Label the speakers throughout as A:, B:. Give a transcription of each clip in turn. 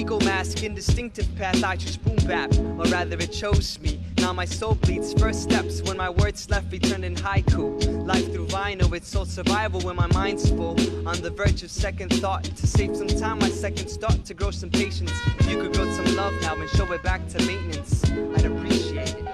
A: legal mask, indistinctive path, I choose boom bap, or rather it chose me. Now my soul bleeds first steps when my words left me turned in haiku. Life through vinyl, it's soul survival when my mind's full. On the verge of second thought, to save some time, my second start to grow some patience. If you could grow some love now and show it back to maintenance, I'd appreciate it.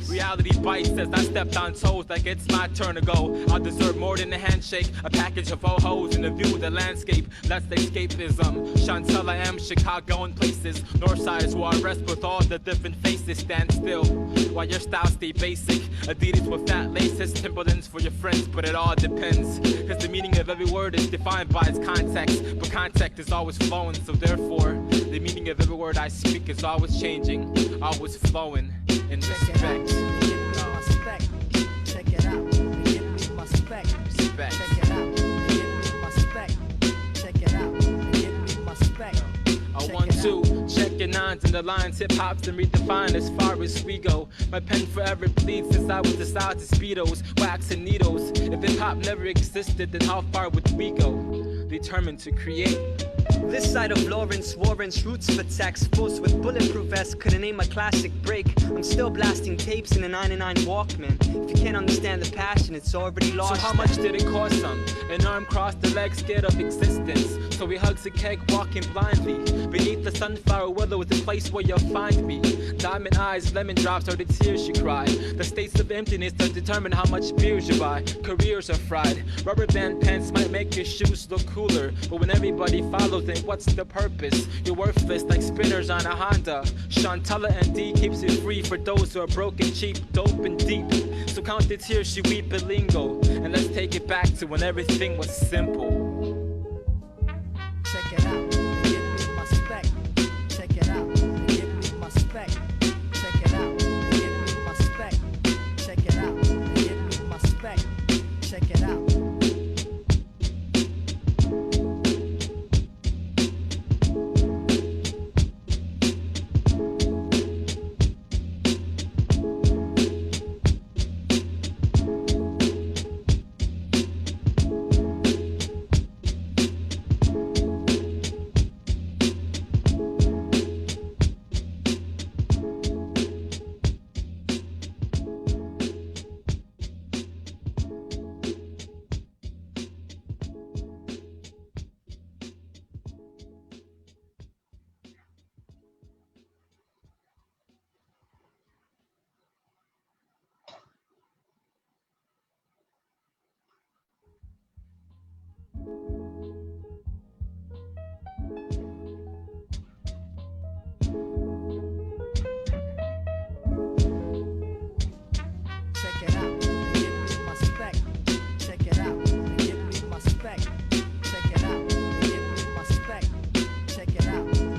B: Reality bites as I stepped on toes like it's my turn to go. I'll deserve more than a handshake, a package of ho-hos and a view of the landscape. That's escapism. Chantala M, Chicago and places. Northside is where I rest with all the different faces. Stand still while your style stay basic. Adidas with fat laces, Timberlands for your friends, but it all depends. Cause the meaning of every word is defined by its context, but context is always flowing, so therefore the meaning of every word I speak is always changing, always flowing in respect.
C: Check it out, give me my spec.
B: Respect.
C: Check it out, give me my spec. Check it out, give me my spec.
B: I want to check your nines and the lines, hip hop's and redefined as far as we go. My pen forever bleeds since I was the size of speedos, wax and needles. If hip hop never existed, then how far would we go? Determined to create.
A: This side of Lawrence Warren's roots for text, forced with bulletproof vests, couldn't name a classic break. I'm still blasting tapes in a 99 Walkman. If you can't understand the passion, it's already lost.
B: So how much did it cost some? An arm crossed the leg, scared of existence. So he hugs a keg, walking blindly. Beneath the sunflower willow is the place where you'll find me. Diamond eyes, lemon drops are the tears you cry. The states of emptiness that determine how much beers you buy. Careers are fried. Rubber band pants might make your shoes look cooler, but when everybody follows, then what's the purpose? You're worthless like spinners on a Honda. Chantala and D keeps it free for those who are broken, cheap, dope and deep. So count the tears she weep in lingo, and let's take it back to when everything was simple.
C: Check it out, give me my spec. Check it out, give me my spec. Check it out, give me my spec. Check it out, give me my spec. Check it out.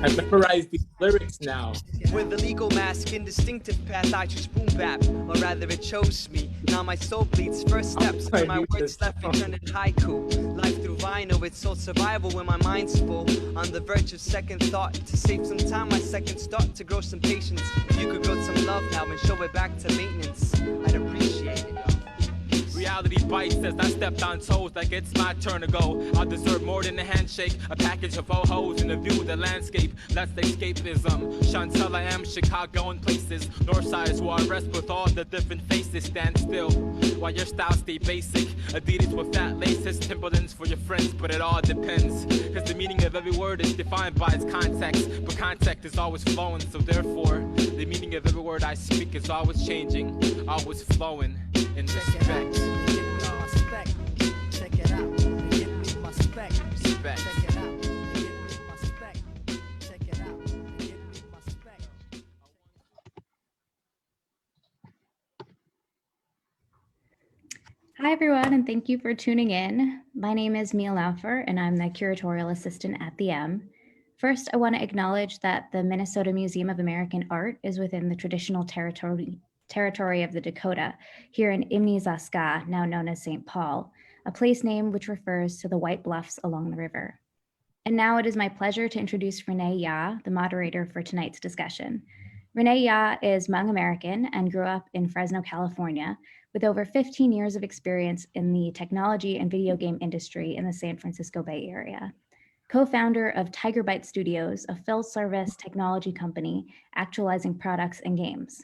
B: I memorize these lyrics now.
A: With the legal mask, indistinctive path, I choose boom bap, or rather it chose me. Now my soul bleeds first steps when my words left me turned in haiku. Life through vinyl, it's soul survival when my mind's full. On the verge of second thought, to save some time, my second start to grow some patience. If you could grow some love now and show it back to maintenance, I'd appreciate it.
B: Reality bites as I stepped on toes like it's my turn to go. I'll deserve more than a handshake, a package of ho-hos and a view of the landscape. That's escapism. Chantala M, Chicago and places. Northside is where I rest with all the different faces. Stand still while your style stay basic. Adidas with fat laces, Timberlands for your friends, but it all depends. Cause the meaning of every word is defined by its context, but context is always flowing, so therefore the meaning of every word I speak is always changing, always flowing in respect.
C: Check it out, give me my spec.
B: Respect.
C: Check it out, give me my spec. Check it out, give me my spec.
D: Hi, everyone, and thank you for tuning in. My name is Mia Laufer, and I'm the curatorial assistant at the M. First, I want to acknowledge that the Minnesota Museum of American Art is within the traditional territory of the Dakota, here in Imni-Zaska, now known as St. Paul, a place name which refers to the white bluffs along the river. And now it is my pleasure to introduce Renee Ya, the moderator for tonight's discussion. Renee Ya is Hmong American and grew up in Fresno, California, with over 15 years of experience in the technology and video game industry in the San Francisco Bay Area. co-founder of Tiger Byte Studios, a full-service technology company actualizing products and games.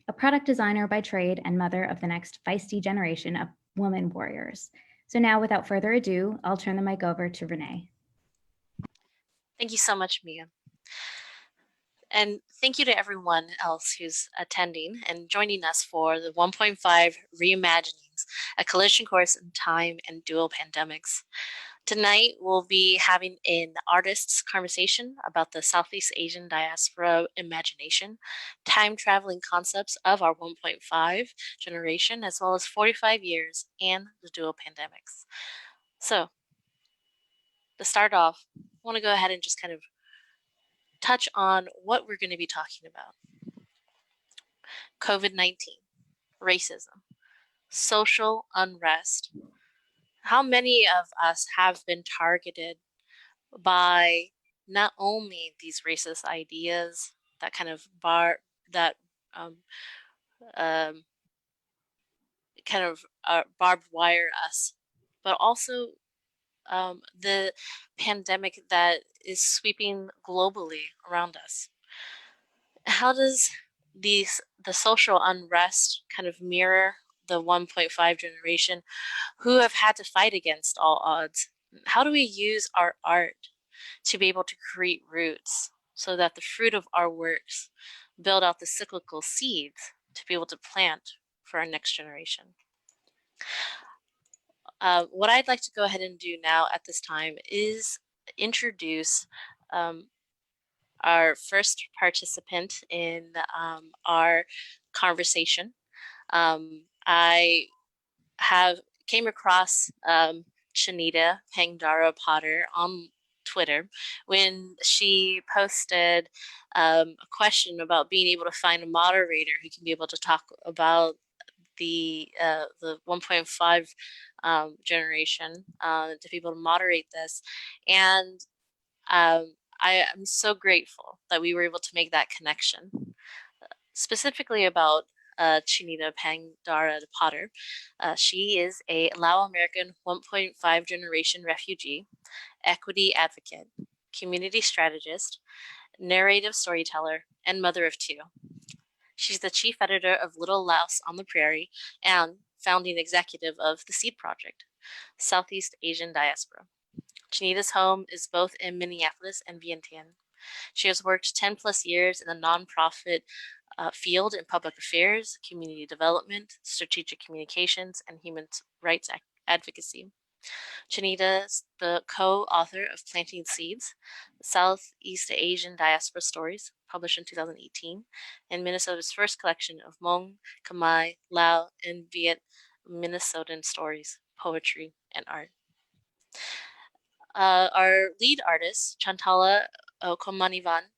D: A product designer by trade and mother of the next feisty generation of woman warriors. So now, without further ado, I'll turn the mic over to Renee.
E: Thank you so much, Mia. And thank you to everyone else who's attending and joining us for the 1.5 Reimaginings, a collision course in time and dual pandemics. Tonight, we'll be having an artist's conversation about the Southeast Asian Diaspora imagination, time-traveling concepts of our 1.5 generation, as well as 45 years and the dual pandemics. So, to start off, I want to go ahead and just kind of touch on what we're going to be talking about. COVID-19, racism, social unrest. How many of us have been targeted by not only these racist ideas that kind of barbed wire us, but also the pandemic that is sweeping globally around us. How does the social unrest kind of mirror the 1.5 generation who have had to fight against all odds? How do we use our art to be able to create roots so that the fruit of our works build out the cyclical seeds to be able to plant for our next generation? What I'd like to go ahead and do now at this time is introduce our first participant in our conversation. I came across Chanida Phaengdara Potter on Twitter when she posted a question about being able to find a moderator who can be able to talk about the 1.5 generation to be able to moderate this. And I am so grateful that we were able to make that connection. Specifically about Chanida Phaengdara Potter. She is a Lao American 1.5 generation refugee, equity advocate, community strategist, narrative storyteller, and mother of two. She's the chief editor of Little Laos on the Prairie and founding executive of the Seed Project, Southeast Asian Diaspora. Chanida's home is both in Minneapolis and Vientiane. She has worked 10 plus years in the nonprofit field in public affairs, community development, strategic communications, and human rights advocacy. Chanida is the co-author of Planting Seeds, Southeast Asian Diaspora Stories, published in 2018, and Minnesota's first collection of Hmong, Khmer, Lao, and Viet Minnesotan stories, poetry, and art. Our lead artist, Chantala Kommanivanh,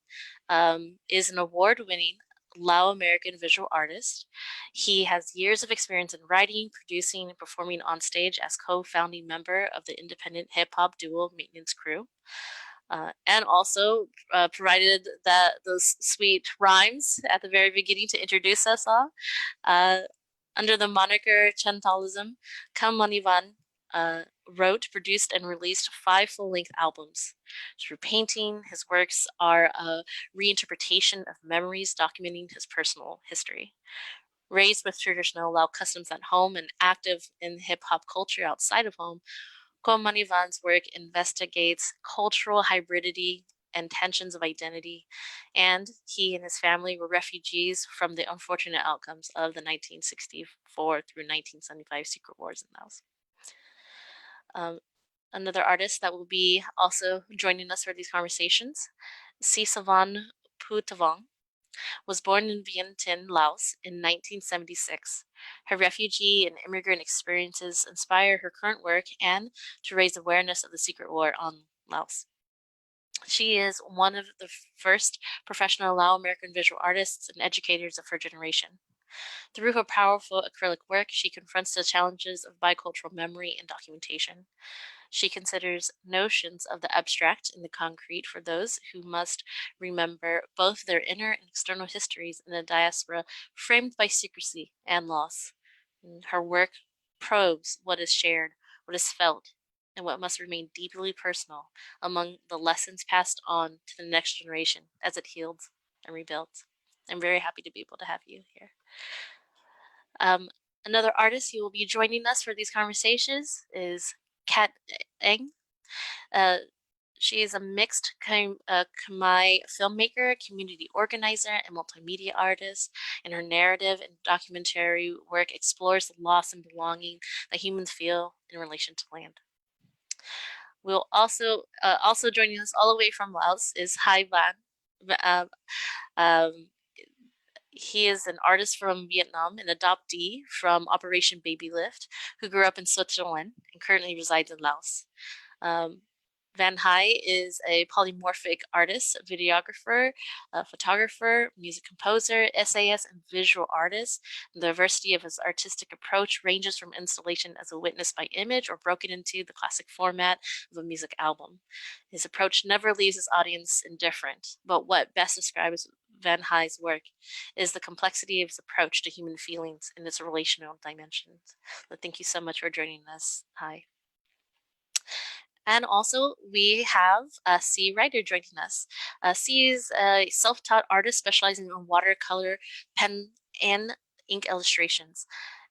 E: is an award-winning Lao American visual artist. He has years of experience in writing, producing, and performing on stage as co-founding member of the independent hip-hop duo Maintenance Crew, and also provided those sweet rhymes at the very beginning to introduce us all. Under the moniker Chantala Kommanivanh, wrote, produced, and released 5 full-length albums. Through painting, his works are a reinterpretation of memories documenting his personal history. Raised with traditional Lao customs at home and active in hip-hop culture outside of home, Kommanivann's work investigates cultural hybridity and tensions of identity, and he and his family were refugees from the unfortunate outcomes of the 1964 through 1975 secret wars in Laos. Another artist that will be also joining us for these conversations, Sisavanh Phouthavong, was born in Vientiane, Laos in 1976. Her refugee and immigrant experiences inspire her current work and to raise awareness of the secret war on Laos. She is one of the first professional Lao American visual artists and educators of her generation. Through her powerful acrylic work, she confronts the challenges of bicultural memory and documentation. She considers notions of the abstract and the concrete for those who must remember both their inner and external histories in a diaspora framed by secrecy and loss. And her work probes what is shared, what is felt, and what must remain deeply personal among the lessons passed on to the next generation as it healed and rebuilt. I'm very happy to be able to have you here. Another artist who will be joining us for these conversations is Kat Eng. She is a mixed Khmer filmmaker, community organizer, and multimedia artist, and her narrative and documentary work explores the loss and belonging that humans feel in relation to land. We'll also joining us all the way from Laos is Hai Van. He is an artist from Vietnam, an adoptee from Operation Baby Lift, who grew up in Switzerland and currently resides in Laos. Van Hai is a polymorphic artist, videographer, photographer, music composer, essayist, and visual artist. The diversity of his artistic approach ranges from installation as a witness by image or broken into the classic format of a music album. His approach never leaves his audience indifferent, but what best describes Van Hai's work is the complexity of his approach to human feelings and its relational dimensions. So thank you so much for joining us, Hai. And also, we have Xee Reiter joining us. Xee is a self-taught artist specializing in watercolor, pen, and ink illustrations.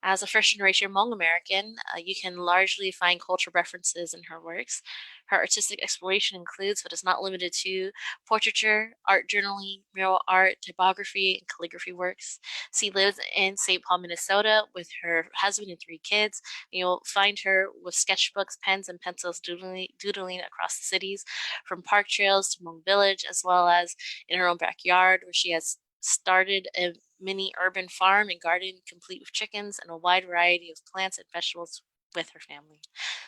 E: As a first-generation Hmong American, you can largely find cultural references in her works. Her artistic exploration includes, but is not limited to, portraiture, art journaling, mural art, typography, and calligraphy works. Xee lives in St. Paul, Minnesota with her husband and 3 kids. You'll find her with sketchbooks, pens, and pencils doodling across the cities, from park trails to Hmong Village, as well as in her own backyard, where she has started a mini urban farm and garden complete with chickens and a wide variety of plants and vegetables with her family.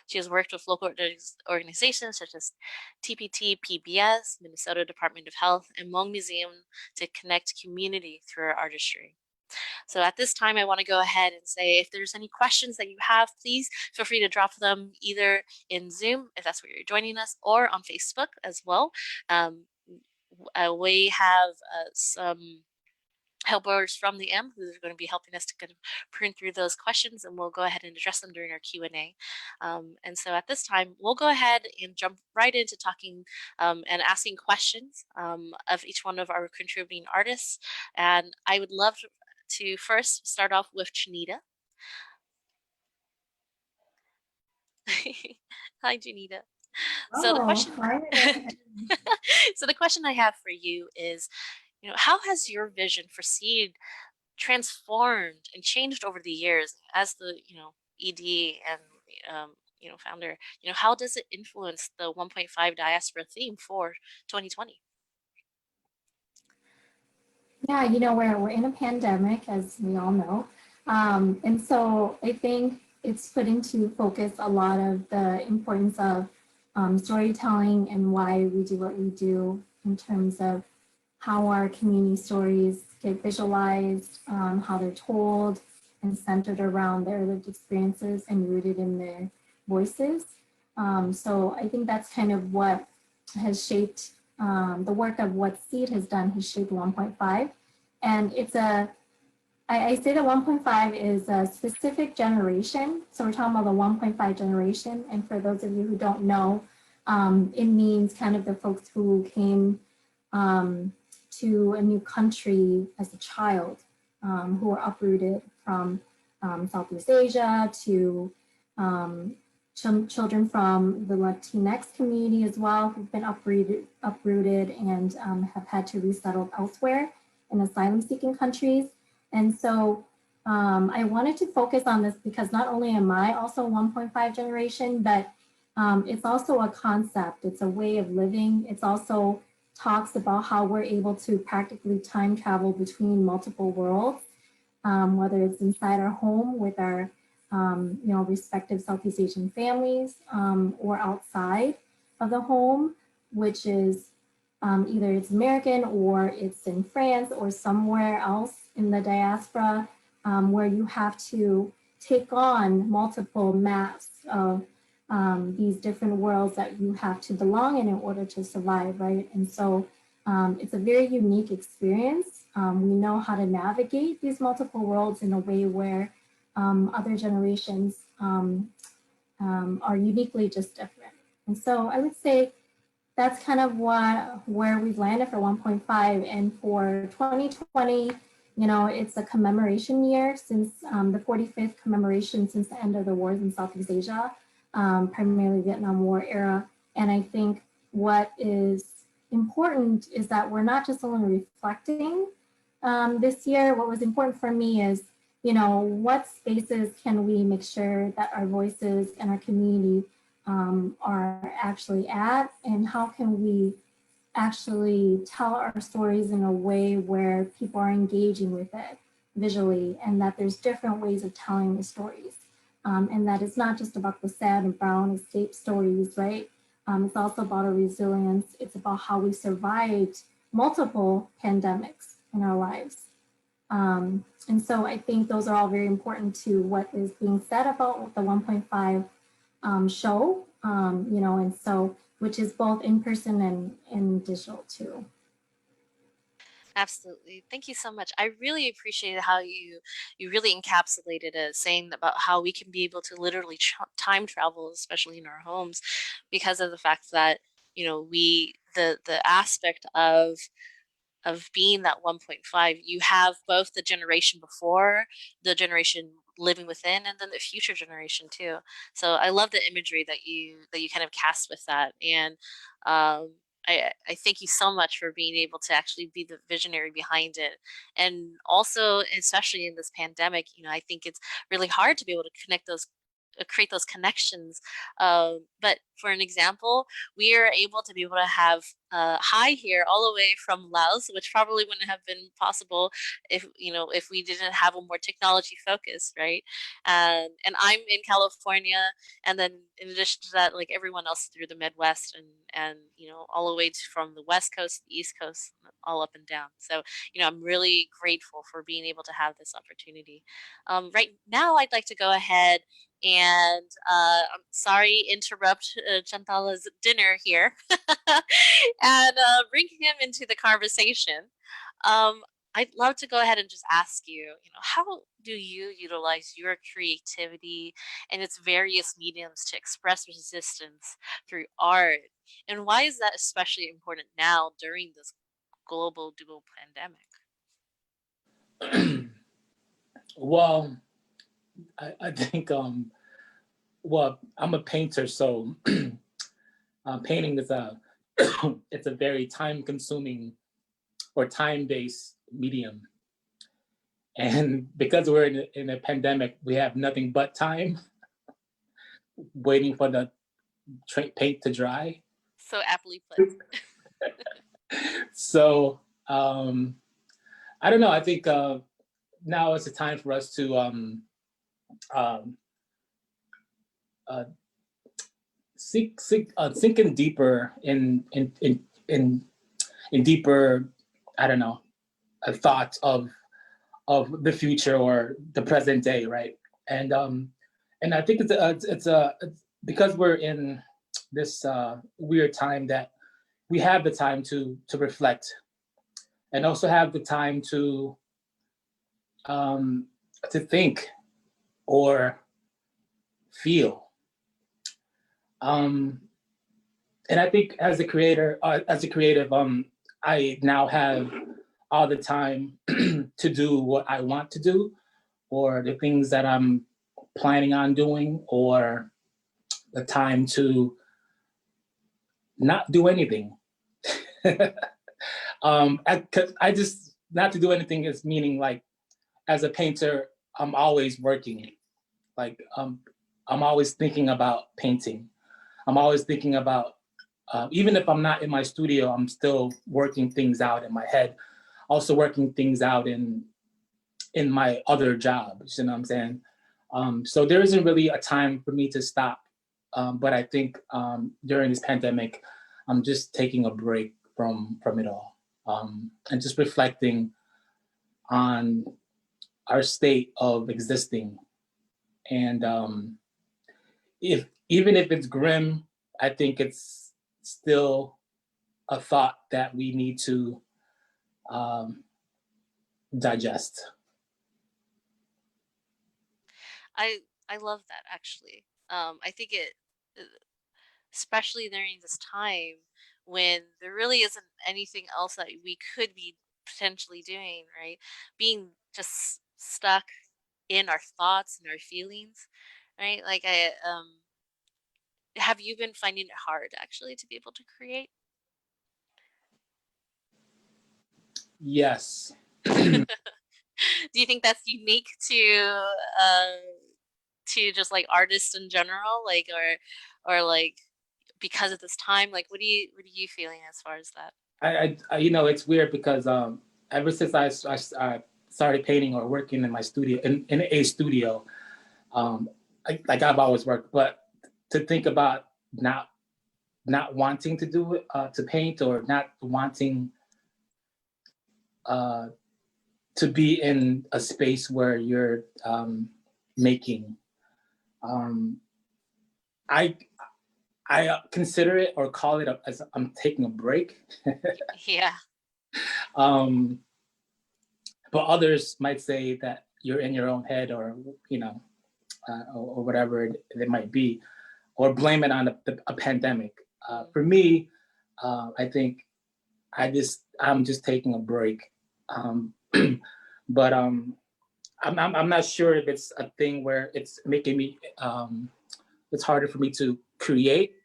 E: She has worked with local organizations such as TPT, PBS, Minnesota Department of Health, and Hmong Museum to connect community through her artistry. So at this time, I want to go ahead and say, if there's any questions that you have, please feel free to drop them either in Zoom, if that's where you're joining us, or on Facebook as well. We have some helpers from the M who are going to be helping us to kind of print through those questions, and we'll go ahead and address them during our Q&A. And so at this time, we'll go ahead and jump right into talking and asking questions of each one of our contributing artists. And I would love to first start off with Chanida. Hi, Chanida. So the question, so the question I have for you is, how has your vision for Seed transformed and changed over the years as the, ED and, founder? How does it influence the 1.5 diaspora theme for 2020?
F: Yeah, we're in a pandemic, as we all know. And so I think it's put into focus a lot of the importance of storytelling and why we do what we do in terms of how our community stories get visualized, how they're told and centered around their lived experiences and rooted in their voices. So I think that's kind of what has shaped the work of what Seed has done has shaped 1.5. And it's I say that 1.5 is a specific generation. So we're talking about the 1.5 generation. And for those of you who don't know, it means kind of the folks who came to a new country as a child, who were uprooted from Southeast Asia, to children from the Latinx community as well, who've been uprooted and have had to resettle elsewhere in asylum-seeking countries. And so I wanted to focus on this because not only am I also 1.5 generation, but it's also a concept, it's a way of living. It's also talks about how we're able to practically time travel between multiple worlds, whether it's inside our home with our respective Southeast Asian families, or outside of the home, which is either it's American or it's in France or somewhere else in the diaspora, where you have to take on multiple maps of these different worlds that you have to belong in order to survive, right? And so it's a very unique experience. We know how to navigate these multiple worlds in a way where other generations are uniquely just different. And so I would say that's kind of where we've landed for 1.5. And for 2020, you know, it's a commemoration year since the 45th commemoration since the end of the wars in Southeast Asia, primarily Vietnam War era. And I think what is important is that we're not just only reflecting this year. What was important for me is, you know, what spaces can we make sure that our voices and our community are actually at, and how can we actually tell our stories in a way where people are engaging with it visually, and that there's different ways of telling the stories. And that it's not just about the sad and brown escape stories, right? It's also about our resilience. It's about how we survived multiple pandemics in our lives. And so I think those are all very important to what is being said about the 1.5 show, you know, and so, which is both in person and digital too.
E: Absolutely. Thank you so much. I really appreciated how you really encapsulated it, saying about how we can be able to literally time travel, especially in our homes, because of the fact that, you know, the aspect of being that 1.5, you have both the generation before, the generation living within, and then the future generation too. So I love the imagery that you kind of cast with that. And I thank you so much for being able to actually be the visionary behind it. And also, especially in this pandemic, you know, I think it's really hard to be able to connect those create those connections. But for an example, we are able to be able to have Hai here all the way from Laos, which probably wouldn't have been possible if, you know, if we didn't have a more technology focus, right? And I'm in California, and then in addition to that, like everyone else through the Midwest, and you know, all the way from the West Coast, the East Coast, all up and down. So, you know, I'm really grateful for being able to have this opportunity. Right now, I'd like to go ahead and I'm sorry, interrupt Chantala's dinner here, and bring him into the conversation. I'd love to go ahead and just ask you, you know, how do you utilize your creativity and its various mediums to express resistance through art? And why is that especially important now during this global dual pandemic?
G: Well, I think, well, I'm a painter, so painting is it's a very time-consuming or time-based medium. And because we're in a pandemic, we have nothing but time waiting for the paint to dry.
E: So aptly put.
G: So I don't know, I think now is the time for us to sink in deeper in deeper, I don't know, a thought of the future or the present day, right? And I think it's because we're in this weird time that we have the time to reflect, and also have the time to think or feel. And I think as a creator, as a creative, I now have all the time to do what I want to do, or the things that I'm planning on doing, or the time to not do anything. I just, not to do anything is meaning, like, as a painter, I'm always working. Like, I'm always thinking about painting. I'm always thinking about, even if I'm not in my studio, I'm still working things out in my head, also working things out in my other jobs, you know what I'm saying? So there isn't really a time for me to stop. But I think during this pandemic, I'm just taking a break from it all, and just reflecting on our state of existing. And even if it's grim, I think it's still a thought that we need to digest.
E: I love that actually. I think it, especially during this time when there really isn't anything else that we could be potentially doing, right? Being just stuck in our thoughts and our feelings, right? Like have you been finding it hard actually to be able to create?
G: Yes.
E: Do you think that's unique to just like artists in general, like or like because of this time? Like, what are you feeling as far as that?
G: You know, it's weird because ever since I started painting or working in my studio, in a studio, like I've always worked, but to think about not wanting to do it, to paint, or not wanting to be in a space where you're making, I consider it or call it as I'm taking a break.
E: Yeah.
G: But others might say that you're in your own head, or you know, or whatever it might be, or blame it on a pandemic. For me, I think I'm just taking a break. But I'm not sure if it's a thing where it's making me it's harder for me to create,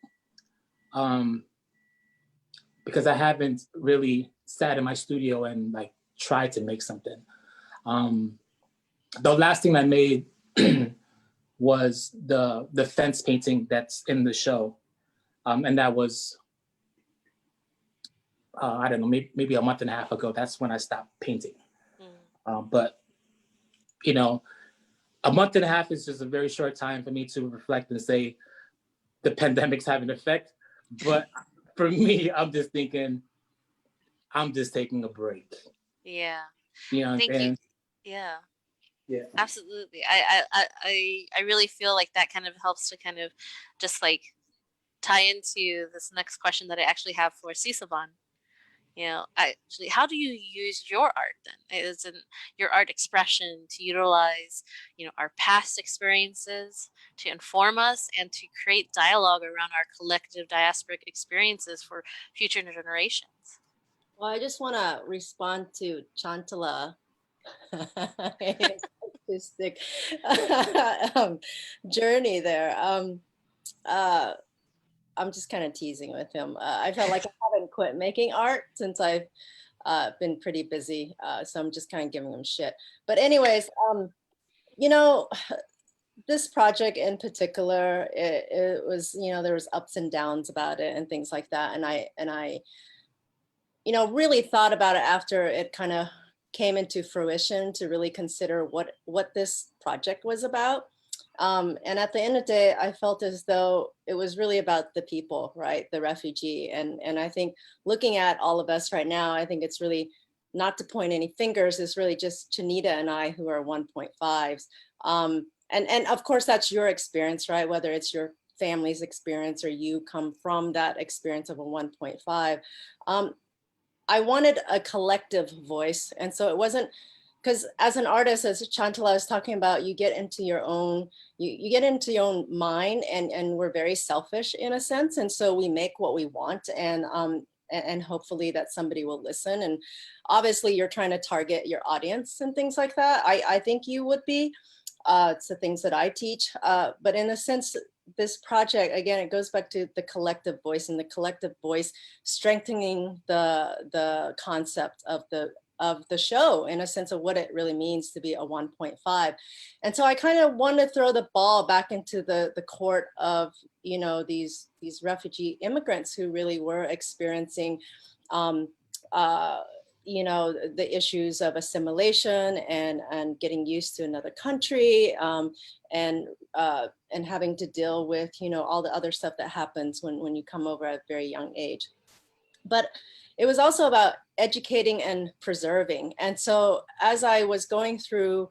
G: because I haven't really sat in my studio and like tried to make something. The last thing I made was the fence painting that's in the show, and that was I don't know, maybe a month and a half ago. That's when I stopped painting. But you know, a month and a half is just a very short time for me to reflect and say the pandemic's having an effect. But for me, I'm just thinking, I'm just taking a break.
E: Yeah.
G: You know what I'm
E: Thank you.
G: saying?
E: Yeah.
G: Yeah.
E: Absolutely. I really feel like that kind of helps to kind of just like tie into this next question that I actually have for Sisavanh. You know, actually, how do you use your art then? Is in your art expression to utilize, you know, our past experiences to inform us and to create dialogue around our collective diasporic experiences for future generations?
H: Well, I just want to respond to Chantala artistic journey there. I'm just kind of teasing with him. I felt like I haven't quit making art since I've been pretty busy, so I'm just kind of giving him shit. But anyways, you know, this project in particular, it was, you know, there was ups and downs about it and things like that, and I you know, really thought about it after it kind of came into fruition to really consider what this project was about. And at the end of the day, I felt as though it was really about the people, right? The refugee. And I think looking at all of us right now, I think it's really, not to point any fingers, it's really just Chanida and I who are 1.5s. And of course, that's your experience, right? Whether it's your family's experience or you come from that experience of a 1.5. I wanted a collective voice. And so it wasn't, because as an artist, as Chantala was talking about, you get into your own, you get into your own mind, and we're very selfish in a sense. And so we make what we want, and hopefully that somebody will listen. And obviously you're trying to target your audience and things like that. I think you would be, it's the things that I teach. But in a sense, this project, again, it goes back to the collective voice, and the collective voice strengthening the concept of the show in a sense of what it really means to be a 1.5. And so I kind of wanted to throw the ball back into the court of, you know, these refugee immigrants who really were experiencing you know, the issues of assimilation and getting used to another country, and having to deal with, you know, all the other stuff that happens when you come over at a very young age. But it was also about educating and preserving. And so as I was going through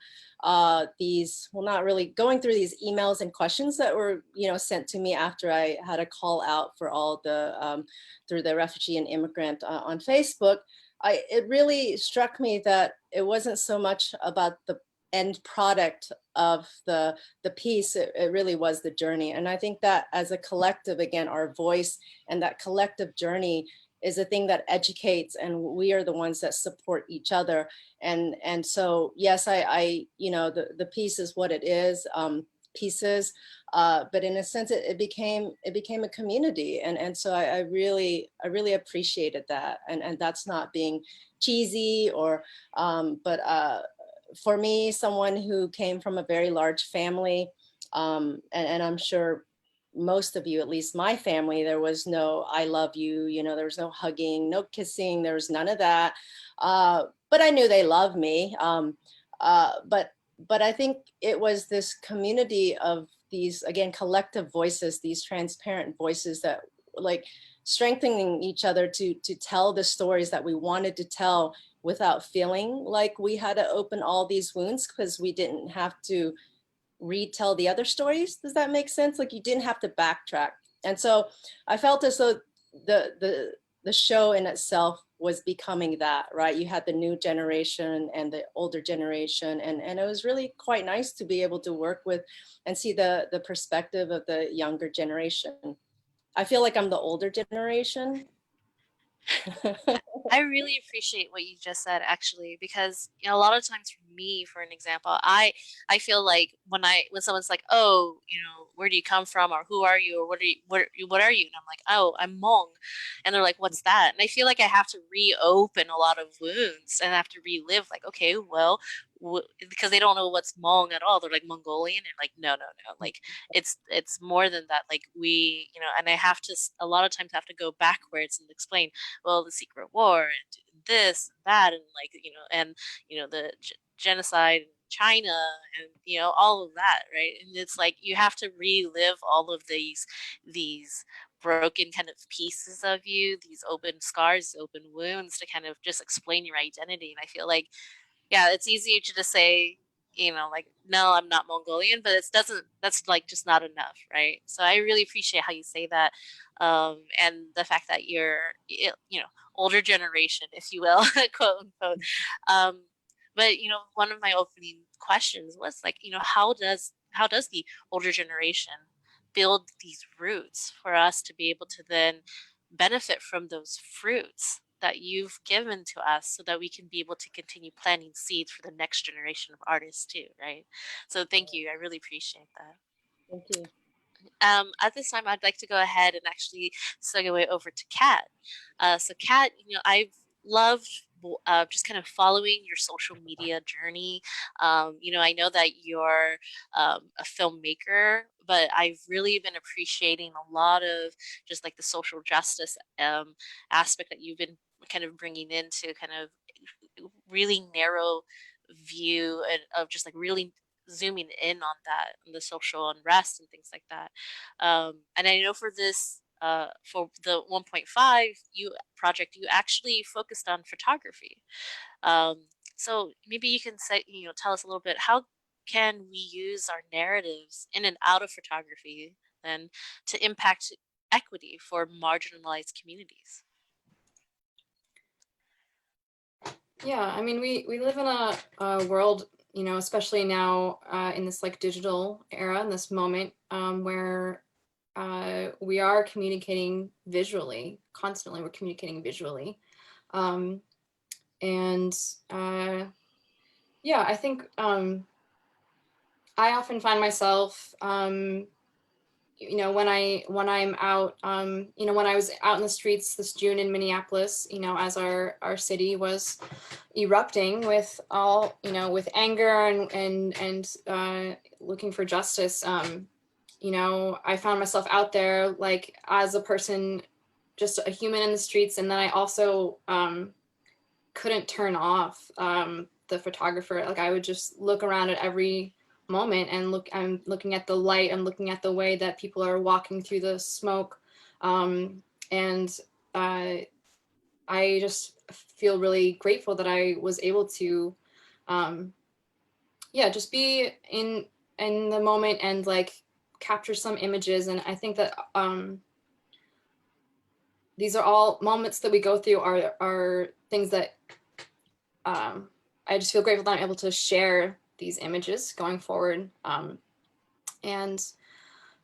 H: these, well, not really going through these emails and questions that were, you know, sent to me after I had a call out for all the, through the refugee and immigrant on Facebook, it really struck me that it wasn't so much about the end product of the piece. It really was the journey. And I think that as a collective, again, our voice and that collective journey is a thing that educates, and we are the ones that support each other. And so, yes, I you know, the piece is what it is, pieces, but in a sense, it became a community. And so I really appreciated that. And that's not being cheesy or, but for me, someone who came from a very large family, and I'm sure most of you, at least my family, there was no I love you, you know, there was no hugging, no kissing, there was none of that. But I knew they loved me. But I think it was this community of these, again, collective voices, these transparent voices that like strengthening each other to tell the stories that we wanted to tell without feeling like we had to open all these wounds, because we didn't have to retell the other stories. Does that make sense? Like you didn't have to backtrack. And so I felt as though the show in itself was becoming that, right? You had the new generation and the older generation, and it was really quite nice to be able to work with and see the perspective of the younger generation. I feel like I'm the older generation.
E: I really appreciate what you just said, actually, because you know, a lot of times for me, for an example, I feel like when someone's like, oh, you know, where do you come from, or who are you, or what are you, and I'm like, oh, I'm Hmong, and they're like, what's that? And I feel like I have to reopen a lot of wounds and I have to relive, like, okay, well, because they don't know what's Hmong at all. They're like Mongolian, and like, no, like it's more than that. Like we, you know, and I have to a lot of times have to go backwards and explain, well, the Secret War and this and that, and like, you know, and you know, the genocide in China, and you know, all of that, right? And it's like you have to relive all of these broken kind of pieces of you, these open scars, open wounds, to kind of just explain your identity. And I feel like, yeah, it's easy to just say, you know, like, no, I'm not Mongolian, but that's like just not enough, right? So I really appreciate how you say that. And the fact that you're, you know, older generation, if you will, quote unquote. But, you know, one of my opening questions was like, you know, how does the older generation build these roots for us to be able to then benefit from those fruits that you've given to us, so that we can be able to continue planting seeds for the next generation of artists too, right? So thank you. I really appreciate that.
H: Thank you.
E: At this time, I'd like to go ahead and actually segue over to Kat. So Kat, you know, I've loved just kind of following your social media journey. You know, I know that you're a filmmaker, but I've really been appreciating a lot of just like the social justice aspect that you've been kind of bringing into kind of really narrow view of just like really zooming in on that, on the social unrest and things like that. And I know for this, for the 1.5 project, you actually focused on photography. So maybe you can say, you know, tell us a little bit, how can we use our narratives in and out of photography then to impact equity for marginalized communities?
I: Yeah, I mean, we live in a world, you know, especially now in this like digital era, in this moment where we are communicating visually, constantly we're communicating visually. And yeah, I think I often find myself, you know, when I'm out, you know, when I was out in the streets this June in Minneapolis, you know, as our city was erupting with all, you know, with anger and looking for justice, you know, I found myself out there like as a person, just a human in the streets. And then I also couldn't turn off the photographer. Like I would just look around at every moment and I'm looking at the light, I'm looking at the way that people are walking through the smoke. And I just feel really grateful that I was able to, yeah, just be in the moment and like capture some images. And I think that these are all moments that we go through are things that I just feel grateful that I'm able to share these images going forward. And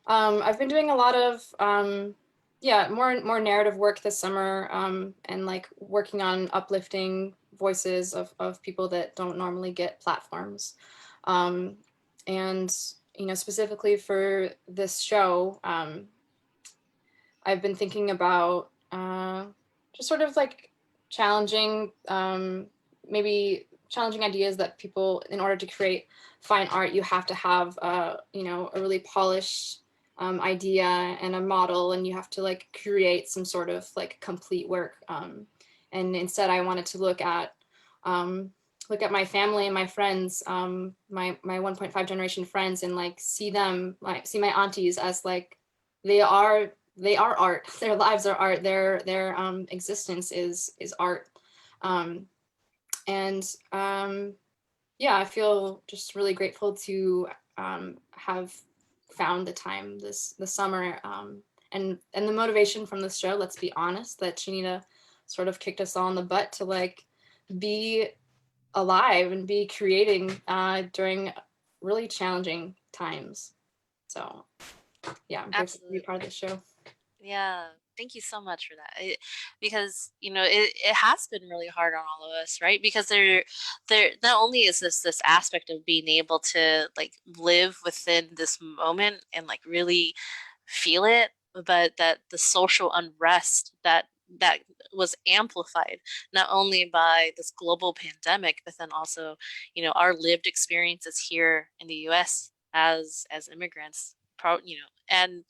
I: I've been doing a lot of more narrative work this summer, and like working on uplifting voices of people that don't normally get platforms. And you know, specifically for this show, I've been thinking about just sort of like challenging, maybe challenging ideas that people, in order to create fine art, you have to have, you know, a really polished idea and a model, and you have to like create some sort of like complete work. And instead, I wanted to look at my family and my friends, my 1.5 generation friends, and like see them, like see my aunties as like they are art. Their lives are art. Their existence is art. Yeah, I feel just really grateful to have found the time this summer, and the motivation from this show. Let's be honest, that Chanida sort of kicked us all in the butt to like be alive and be creating during really challenging times. So yeah, I'm grateful to be part of the show.
E: Yeah, thank you so much for that. Because you know it has been really hard on all of us, right? Because there not only is this aspect of being able to like live within this moment and like really feel it, but that the social unrest that was amplified not only by this global pandemic, but then also, you know, our lived experiences here in the U.S. as immigrants, you know, and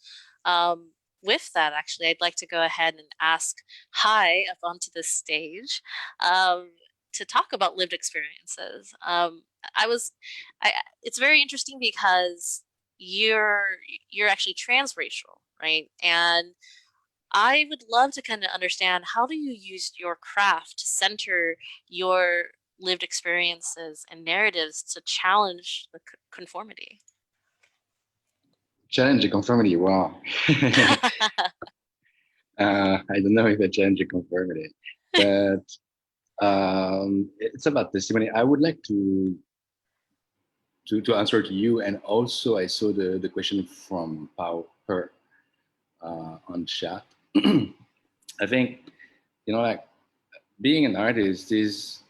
E: with that, actually, I'd like to go ahead and ask Hai up onto the stage to talk about lived experiences. It's very interesting because you're actually transracial, right? And I would love to kind of understand, how do you use your craft to center your lived experiences and narratives to challenge the conformity?
J: Challenge the conformity, wow. I don't know if I challenge the conformity, but it's about testimony. I would like to answer to you, and also I saw the question from her on chat. I think, you know, like being an artist is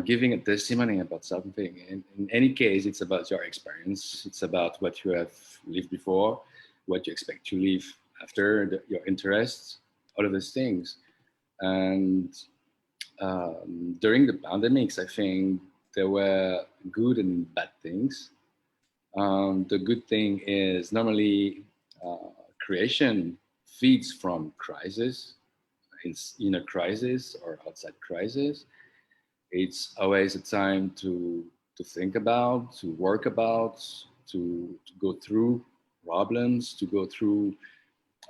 J: giving a testimony about something. And in any case, it's about your experience. It's about what you have lived before, what you expect to live after, your interests, all of those things. And during the pandemics, I think there were good and bad things. The good thing is normally creation feeds from crisis, in a crisis or outside crisis. It's always a time to think about, to work about, to go through problems, to go through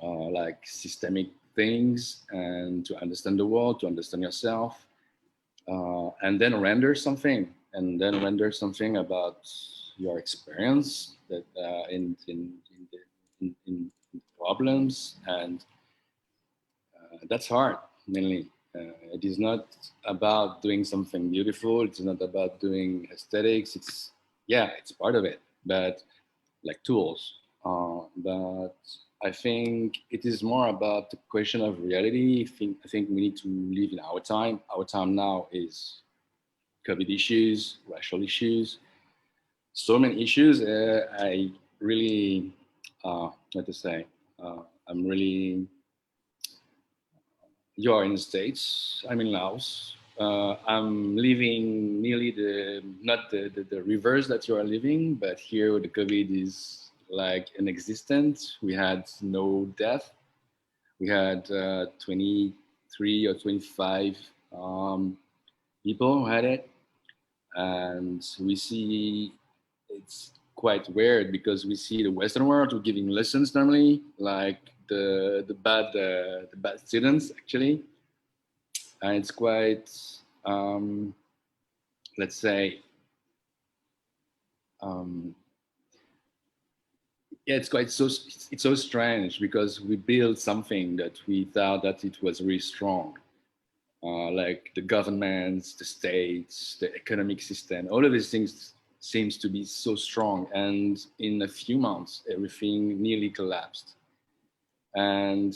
J: like systemic things, and to understand the world, to understand yourself, and then render something, about your experience that in problems, and that's hard mainly. It is not about doing something beautiful. It's not about doing aesthetics. It's part of it, but like tools. But I think it is more about the question of reality. I think we need to live in our time. Our time now is COVID issues, racial issues, so many issues. I really, what to say, I'm really, you are in the States, I'm in Laos. I'm living nearly not the reverse that you are living, but here the COVID is like inexistent. We had no death. We had 23 or 25 people who had it. And we see it's quite weird because we see the Western world giving lessons normally, like the bad students actually, and it's quite let's say it's so strange because we built something that we thought that it was really strong, like the governments, the states, the economic system, all of these things seems to be so strong, and in a few months everything nearly collapsed. And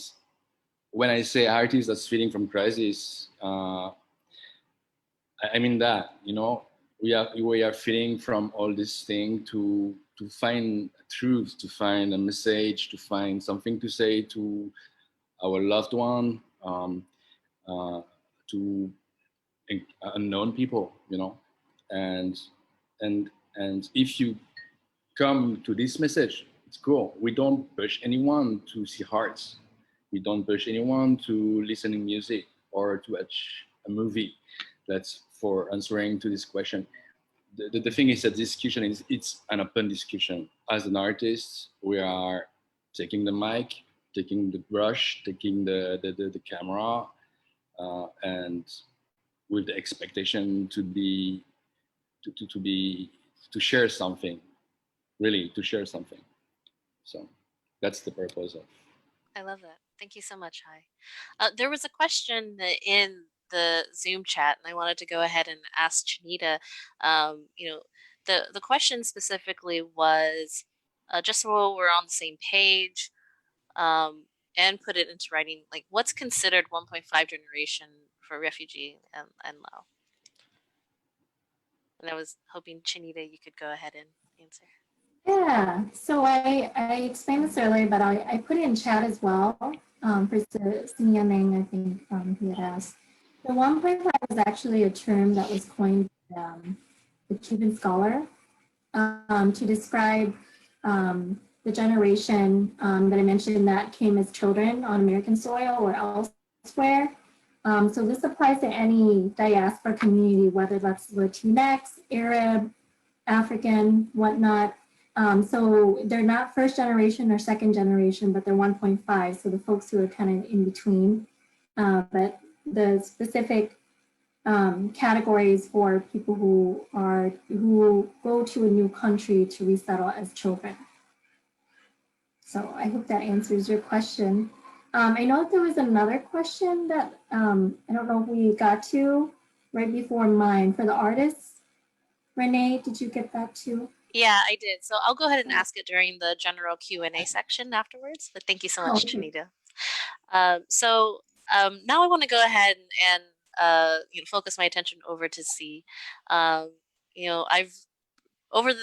J: when I say artists that's feeding from crisis, I mean that, you know, we are feeding from all this thing to find truth, to find a message, to find something to say to our loved one, to unknown people, you know. And if you come to this message, it's cool. We don't push anyone to see hearts. We don't push anyone to listening music or to watch a movie. That's for answering to this question. The thing is that discussion it's an open discussion. As an artist, we are taking the mic, taking the brush, taking the camera, and with the expectation to share something, really to share something. So that's the purpose of.
E: I love that. Thank you so much, Hai. There was a question in the Zoom chat, and I wanted to go ahead and ask Chanida. You know, the question specifically was, just so we're on the same page, and put it into writing, like what's considered 1.5 generation for refugee and Lao? And I was hoping, Chanida, you could go ahead and answer.
F: Yeah, so I explained this earlier, but I put it in chat as well for Xee, I think he had asked. The 1.5 is actually a term that was coined by the Cuban scholar to describe the generation that I mentioned that came as children on American soil or elsewhere. So this applies to any diaspora community, whether that's Latinx, Arab, African, whatnot. So they're not first generation or second generation, but they're 1.5. So the folks who are kind of in between. But the specific categories for people who go to a new country to resettle as children. So I hope that answers your question. I know there was another question that I don't know if we got to right before mine for the artists. Renee, did you get that too?
E: Yeah, I did. So I'll go ahead and ask it during the general Q&A section afterwards. But thank you so much, Chanida. Now I want to go ahead and focus my attention over to Xee. I've over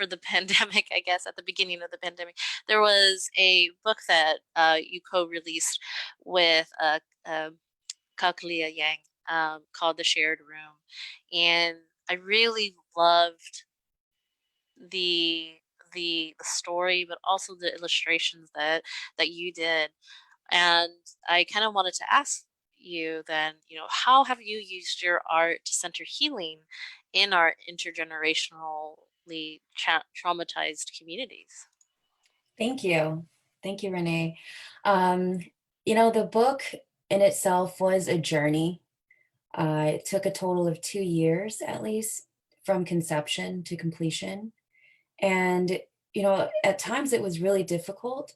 E: the pandemic, I guess at the beginning of the pandemic, there was a book that you co-released with Chantala Yang called The Shared Room, and I really loved the story, but also the illustrations that you did. And I kind of wanted to ask you then, how have you used your art to center healing in our intergenerationally traumatized communities?
K: Thank you. Thank you, Renee. The book in itself was a journey. It took a total of 2 years, at least, from conception to completion. And, at times it was really difficult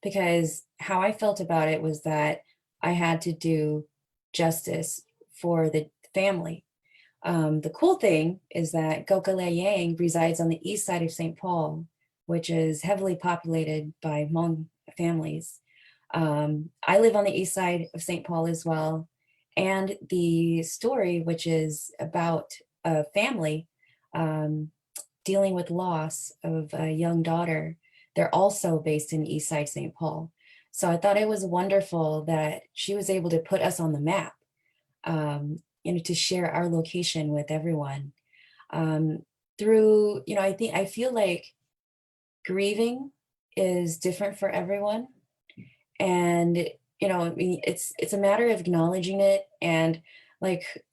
K: because how I felt about it was that I had to do justice for the family. The cool thing is that Chantala Yang resides on the east side of St. Paul, which is heavily populated by Hmong families. I live on the east side of St. Paul as well. And the story, which is about a family dealing with loss of a young daughter, they're also based in east side St. Paul. So I thought it was wonderful that she was able to put us on the map, to share our location with everyone. I feel like grieving is different for everyone. And, it's a matter of acknowledging it. And like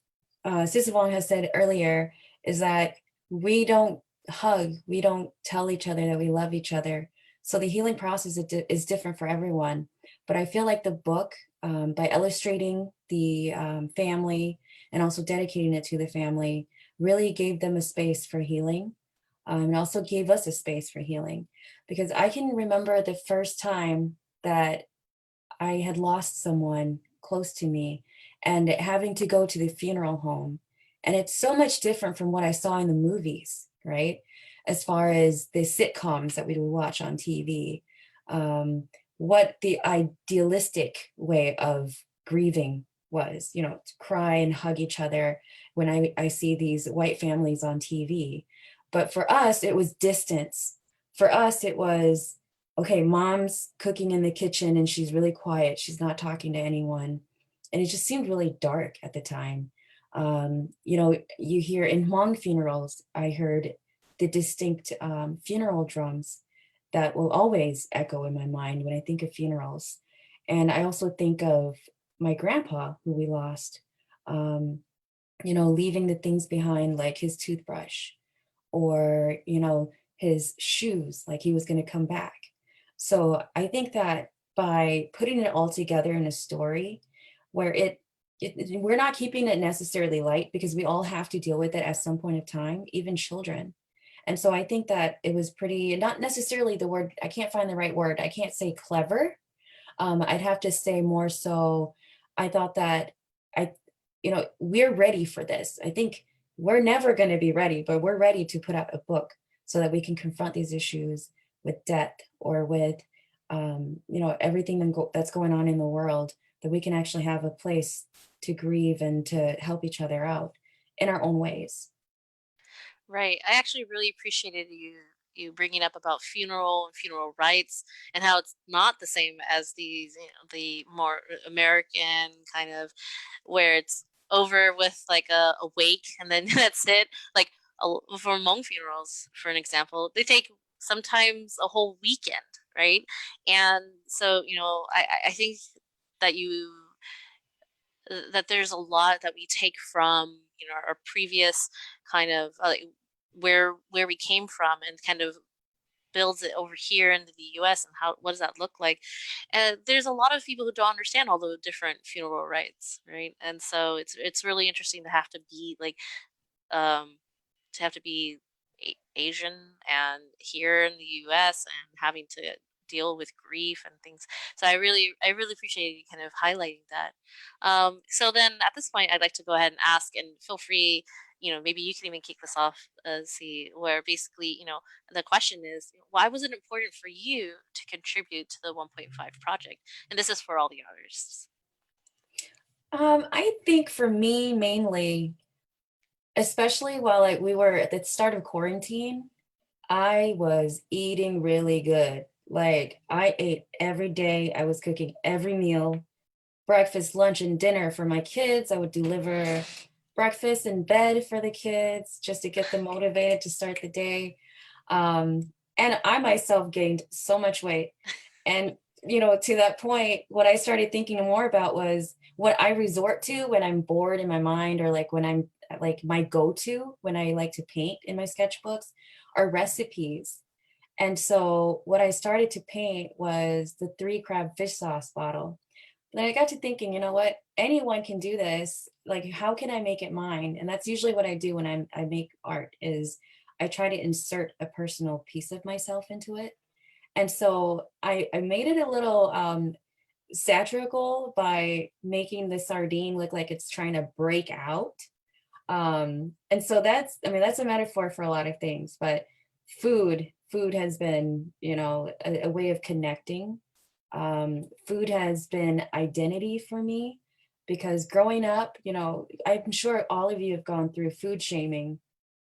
K: Sisavong has said earlier, is that we don't hug, we don't tell each other that we love each other. So the healing process is different for everyone. But I feel like the book, by illustrating the family and also dedicating it to the family, really gave them a space for healing, and also gave us a space for healing. Because I can remember the first time that I had lost someone close to me and having to go to the funeral home And it's so much different from what I saw in the movies, right? As far as the sitcoms that we would watch on TV, what the idealistic way of grieving was, you know, to cry and hug each other when I see these white families on TV. But for us, it was distance. For us, it was, okay, mom's cooking in the kitchen and she's really quiet. She's not talking to anyone. And it just seemed really dark at the time. You know, you hear in Hmong funerals, I heard the distinct funeral drums that will always echo in my mind when I think of funerals. And I also think of my grandpa, who we lost, you know, leaving the things behind, like his toothbrush, or, you know, his shoes, like he was going to come back. So I think that by putting it all together in a story where we're not keeping it necessarily light, because we all have to deal with it at some point of time, even children. And so I think that it was pretty, not necessarily the word, I can't find the right word. I can't say clever. I'd have to say more so, I thought that you know, we're ready for this. I think we're never going to be ready, but we're ready to put out a book so that we can confront these issues with death, or with, you know, everything that's going on in the world, that we can actually have a place to grieve and to help each other out in our own ways.
E: Right. I actually really appreciated you bringing up about funeral and funeral rites, and how it's not the same as these, you know, the more American kind of, where it's over with like a wake and then that's it. Like for Hmong funerals, for an example, they take sometimes a whole weekend, right? And so, you know, I think that that there's a lot that we take from, you know, our previous kind of like where we came from, and kind of builds it over here into the US, and how, what does that look like? And there's a lot of people who don't understand all the different funeral rites, right? And so it's really interesting to have to be like, um to have to be Asian and here in the US, and having to deal with grief and things. So I really appreciate you kind of highlighting that. So then at this point, I'd like to go ahead and ask, and feel free, you know, maybe you can even kick this off, see, where basically, you know, the question is, why was it important for you to contribute to the 1.5 project? And this is for all the artists.
K: I think for me, mainly, especially while like we were at the start of quarantine, I was eating really good. Like I ate every day. I was cooking every meal, breakfast, lunch, and dinner for my kids. I would deliver breakfast in bed for the kids just to get them motivated to start the day. And I myself gained so much weight. And, you know, to that point, what I started thinking more about was what I resort to when I'm bored in my mind, or like when I'm like my go-to when I like to paint in my sketchbooks, are recipes. And so what I started to paint was the 3 crab fish sauce bottle. Then I got to thinking, you know what, anyone can do this. Like, how can I make it mine? And that's usually what I do when I make art, is I try to insert a personal piece of myself into it. And so I made it a little satirical by making the sardine look like it's trying to break out. And so that's, I mean, that's a metaphor for a lot of things, but food has been, you know, a way of connecting. Food has been identity for me, because growing up, you know, I'm sure all of you have gone through food shaming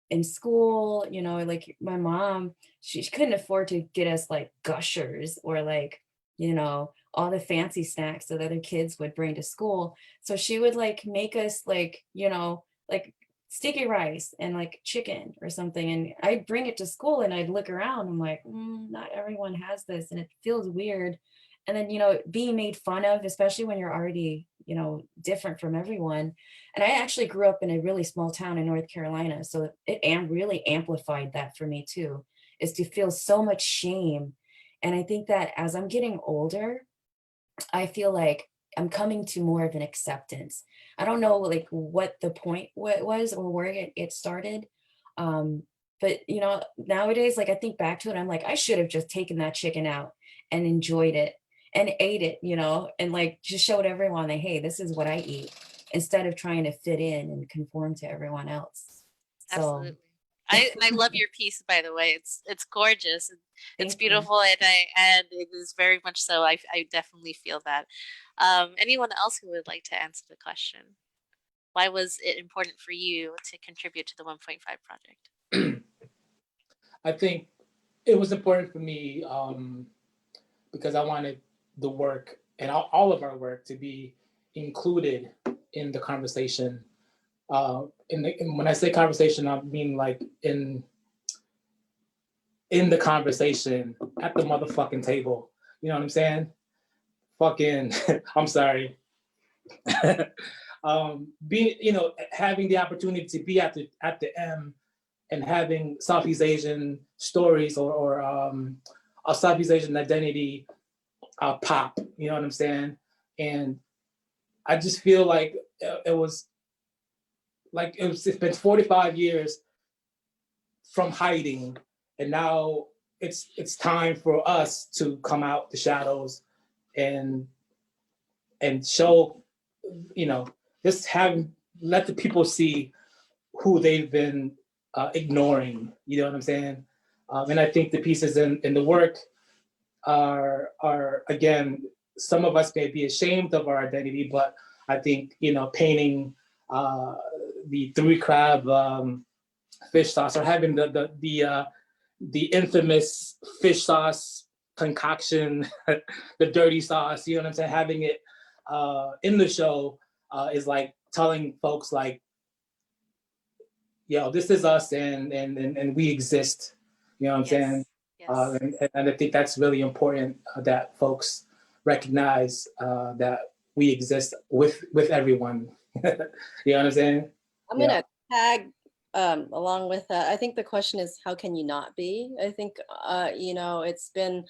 K: in school. You know, like my mom, she couldn't afford to get us like Gushers, or like, you know, all the fancy snacks that other kids would bring to school. So she would like make us like, you know, like sticky rice and like chicken or something. And I'd bring it to school and I'd look around. I'm like, not everyone has this. And it feels weird. And then, you know, being made fun of, especially when you're already, you know, different from everyone. And I actually grew up in a really small town in North Carolina. So it really amplified that for me too, is to feel so much shame. And I think that as I'm getting older, I feel like I'm coming to more of an acceptance. I don't know like what the point was, or where it started. But you know, nowadays, like I think back to it, I'm like, I should have just taken that chicken out and enjoyed it and ate it, you know, and like just showed everyone that, hey, this is what I eat. instead of trying to fit in and conform to everyone else. So,
E: absolutely. I love your piece, by the way. It's gorgeous. It's beautiful, and it is very much so. I definitely feel that. Anyone else who would like to answer the question? Why was it important for you to contribute to the 1.5 project?
G: I think it was important for me because I wanted the work and all of our work to be included in the conversation. And when I say conversation, I mean like in the conversation at the motherfucking table. You know what I'm saying? Fucking, I'm sorry. Having the opportunity to be at the M and having Southeast Asian stories or a Southeast Asian identity pop. You know what I'm saying? And I just feel like it's been 45 years from hiding, and now it's time for us to come out the shadows and show, just let the people see who they've been ignoring. You know what I'm saying? And I think the pieces in the work are again, some of us may be ashamed of our identity, but I think painting the three crab fish sauce, or having the infamous fish sauce concoction, the dirty sauce, you know what I'm saying? Having it in the show is like telling folks like, yo, this is us and we exist. You know what I'm saying? Yes. And I think that's really important that folks recognize that we exist with everyone. You know what I'm saying?
H: I'm gonna tag along with that. I think the question is, how can you not be? I think, it's been,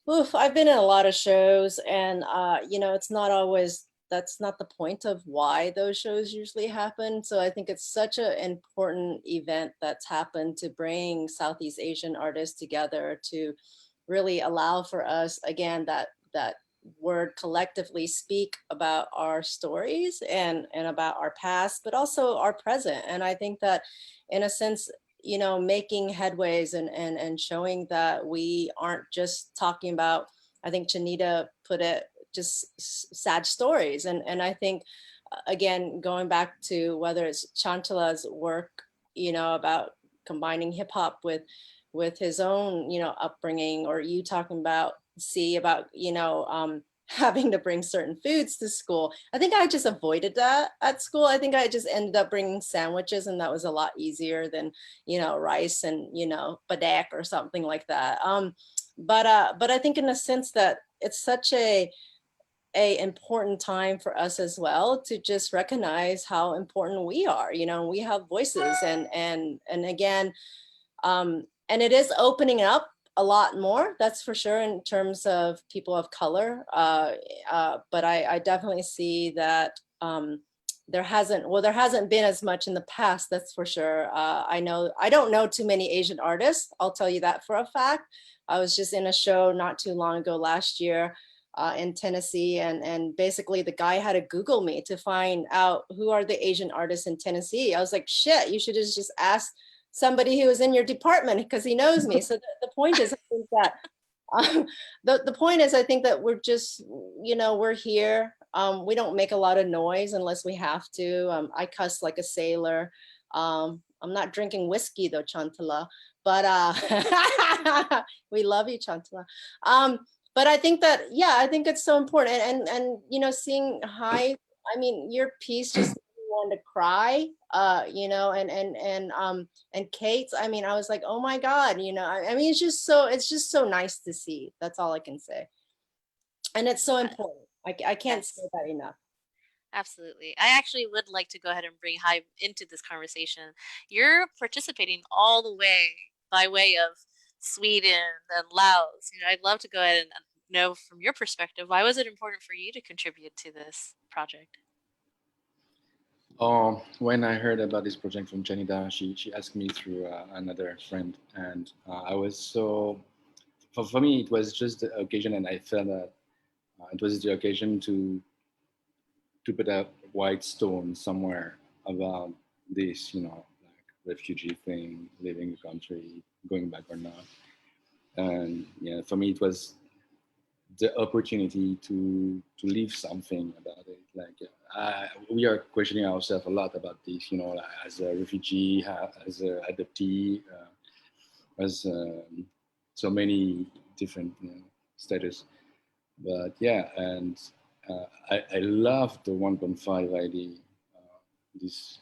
H: I've been in a lot of shows, and, it's not always, that's not the point of why those shows usually happen. So I think it's such an important event that's happened to bring Southeast Asian artists together, to really allow for us, again, that word collectively speak about our stories and about our past, but also our present. And I think that in a sense, making headways and showing that we aren't just talking about, I think Chanida put it, just sad stories. And I think, again, going back to whether it's Chantala's work, about combining hip hop with his own, upbringing, or you talking about Xee about, having to bring certain foods to school. I think I just avoided that at school. I think I just ended up bringing sandwiches, and that was a lot easier than, rice and, badak or something like that. But I think in a sense that it's such a important time for us as well to just recognize how important we are. We have voices, and again, and it is opening up a lot more, that's for sure, in terms of people of color. But I definitely see that there hasn't been as much in the past, that's for sure. I don't know too many Asian artists, I'll tell you that for a fact. I was just in a show not too long ago last year in Tennessee, and basically the guy had to Google me to find out who are the Asian artists in Tennessee. I was like, shit, you should have just asked somebody who was in your department, because he knows me. So the point is, I think that the point is, I think that we're just, we're here. We don't make a lot of noise unless we have to. I cuss like a sailor. I'm not drinking whiskey though, Chantala, but we love you, Chantala. But I think that, I think it's so important. And seeing your piece just wanted to cry, and Kate's, I was like, oh my God, it's just so nice to see. That's all I can say. And it's so important. I can't say that enough.
E: Absolutely. I actually would like to go ahead and bring Hive into this conversation. You're participating all the way by way of Sweden and Laos. I'd love to go ahead and know from your perspective, why was it important for you to contribute to this project?
J: When I heard about this project from Chanida, she asked me through another friend, and I was so, for me, it was just the occasion, and I felt that it was the occasion to put up white stone somewhere about this, you know, like refugee thing, leaving the country, going back or not. And yeah, for me, it was the opportunity to leave something about it. Like we are questioning ourselves a lot about this, you know, like, as a refugee, as an adoptee, as so many different, you know, status. But yeah, and I love the 1.5 ID, this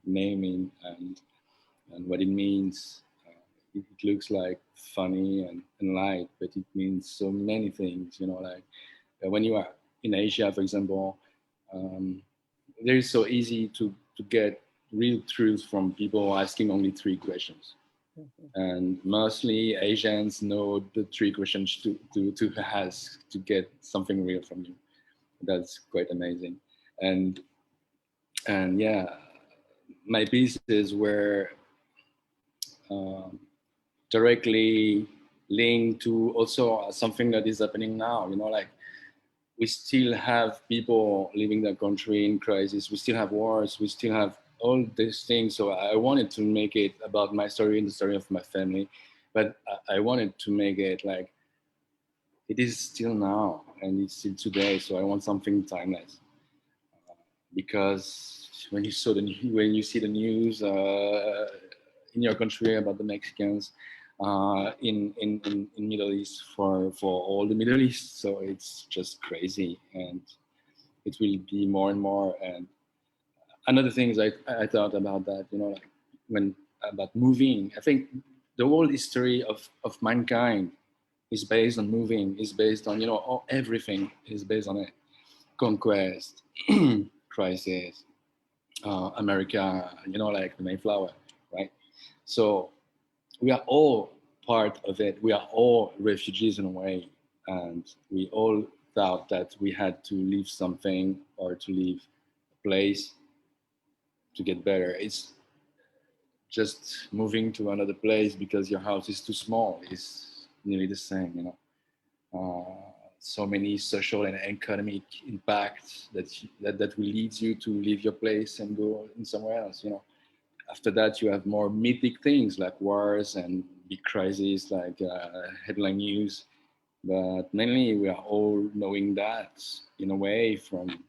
J: naming and what it means. It looks like funny and light, but it means so many things. You know, like when you are in Asia, for example, there is so easy to get real truth from people asking only 3 questions. And mostly Asians know the 3 questions to ask to get something real from you. That's quite amazing. And yeah, my pieces were directly linked to also something that is happening now. You know, like we still have people leaving the country in crisis. We still have wars. We still have all these things. So I wanted to make it about my story and the story of my family, but I wanted to make it like it is still now and it's still today. So I want something timeless, because when you see the news in your country about the Mexicans in Middle East for all the Middle East, so it's just crazy, and it will be more and more. And another thing is I thought about that, you know, like when about moving, I think the whole history of mankind is based on moving, is based on, you know, everything is based on it. Conquest, crisis, America, you know, like the Mayflower, right? So we are all part of it. We are all refugees in a way, and we all thought that we had to leave something or to leave a place to get better. It's just moving to another place because your house is too small is nearly the same, you know. So many social and economic impacts that will lead you to leave your place and go in somewhere else, you know. After that, you have more mythic things like wars and big crises like headline news. But mainly, we are all knowing that in a way from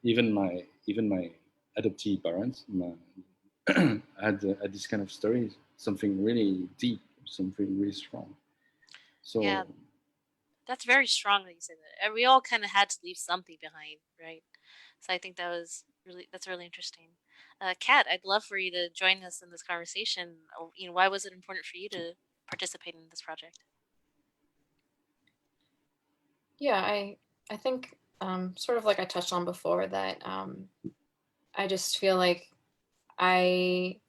J: even my adoptee parents had this kind of stories, something really deep, something really strong. So
E: Yeah, that's very strong that you say that. And we all kind of had to leave something behind, right? So I think that's really interesting. Kat, I'd love for you to join us in this conversation. You know, why was it important for you to participate in this project?
I: Yeah, I think sort of like I touched on before that I just feel like I'm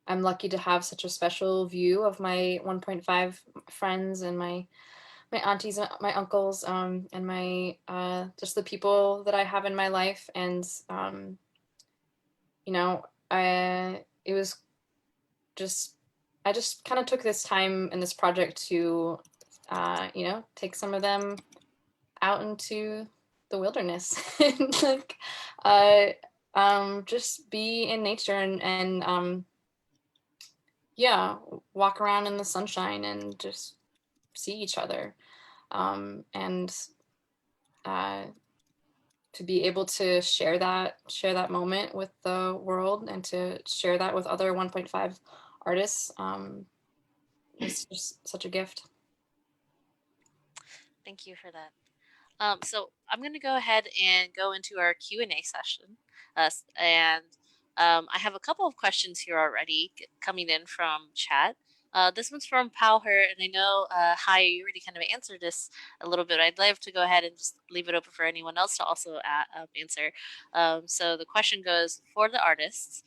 I: lucky to have such a special view of my 1.5 friends and my aunties, my uncles, and my just the people that I have in my life. And you know, I just kind of took this time in this project to you know, take some of them out into the wilderness and like just be in nature and yeah, walk around in the sunshine and just see each other, and to be able to share that moment with the world and to share that with other 1.5 artists is just such a gift.
E: Thank you for that. So I'm going to go ahead and go into our Q&A session. And I have a couple of questions here already coming in from chat. This one's from Powher, and I know, Hi, you already kind of answered this a little bit. I'd love to go ahead and just leave it open for anyone else to also answer. So the question goes, for the artists,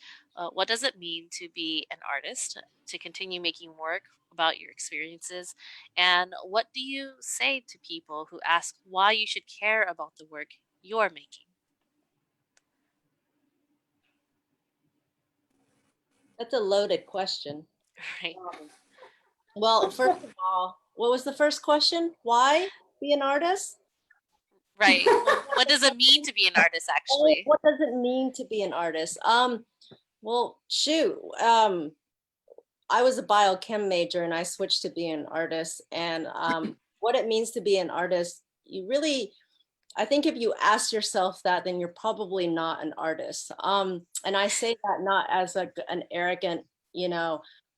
E: what does it mean to be an artist, to continue making work about your experiences? And what do you say to people who ask why you should care about the work you're making?
H: That's a loaded question.
E: Right.
H: Well, first of all, what was the first question? Why be an artist?
E: Right. What does it mean to be an artist, actually?
H: What does it mean to be an artist? Well, shoot. I was a biochem major and I switched to being an artist. And what it means to be an artist, you really, I think if you ask yourself that, then you're probably not an artist. And I say that not as an arrogant,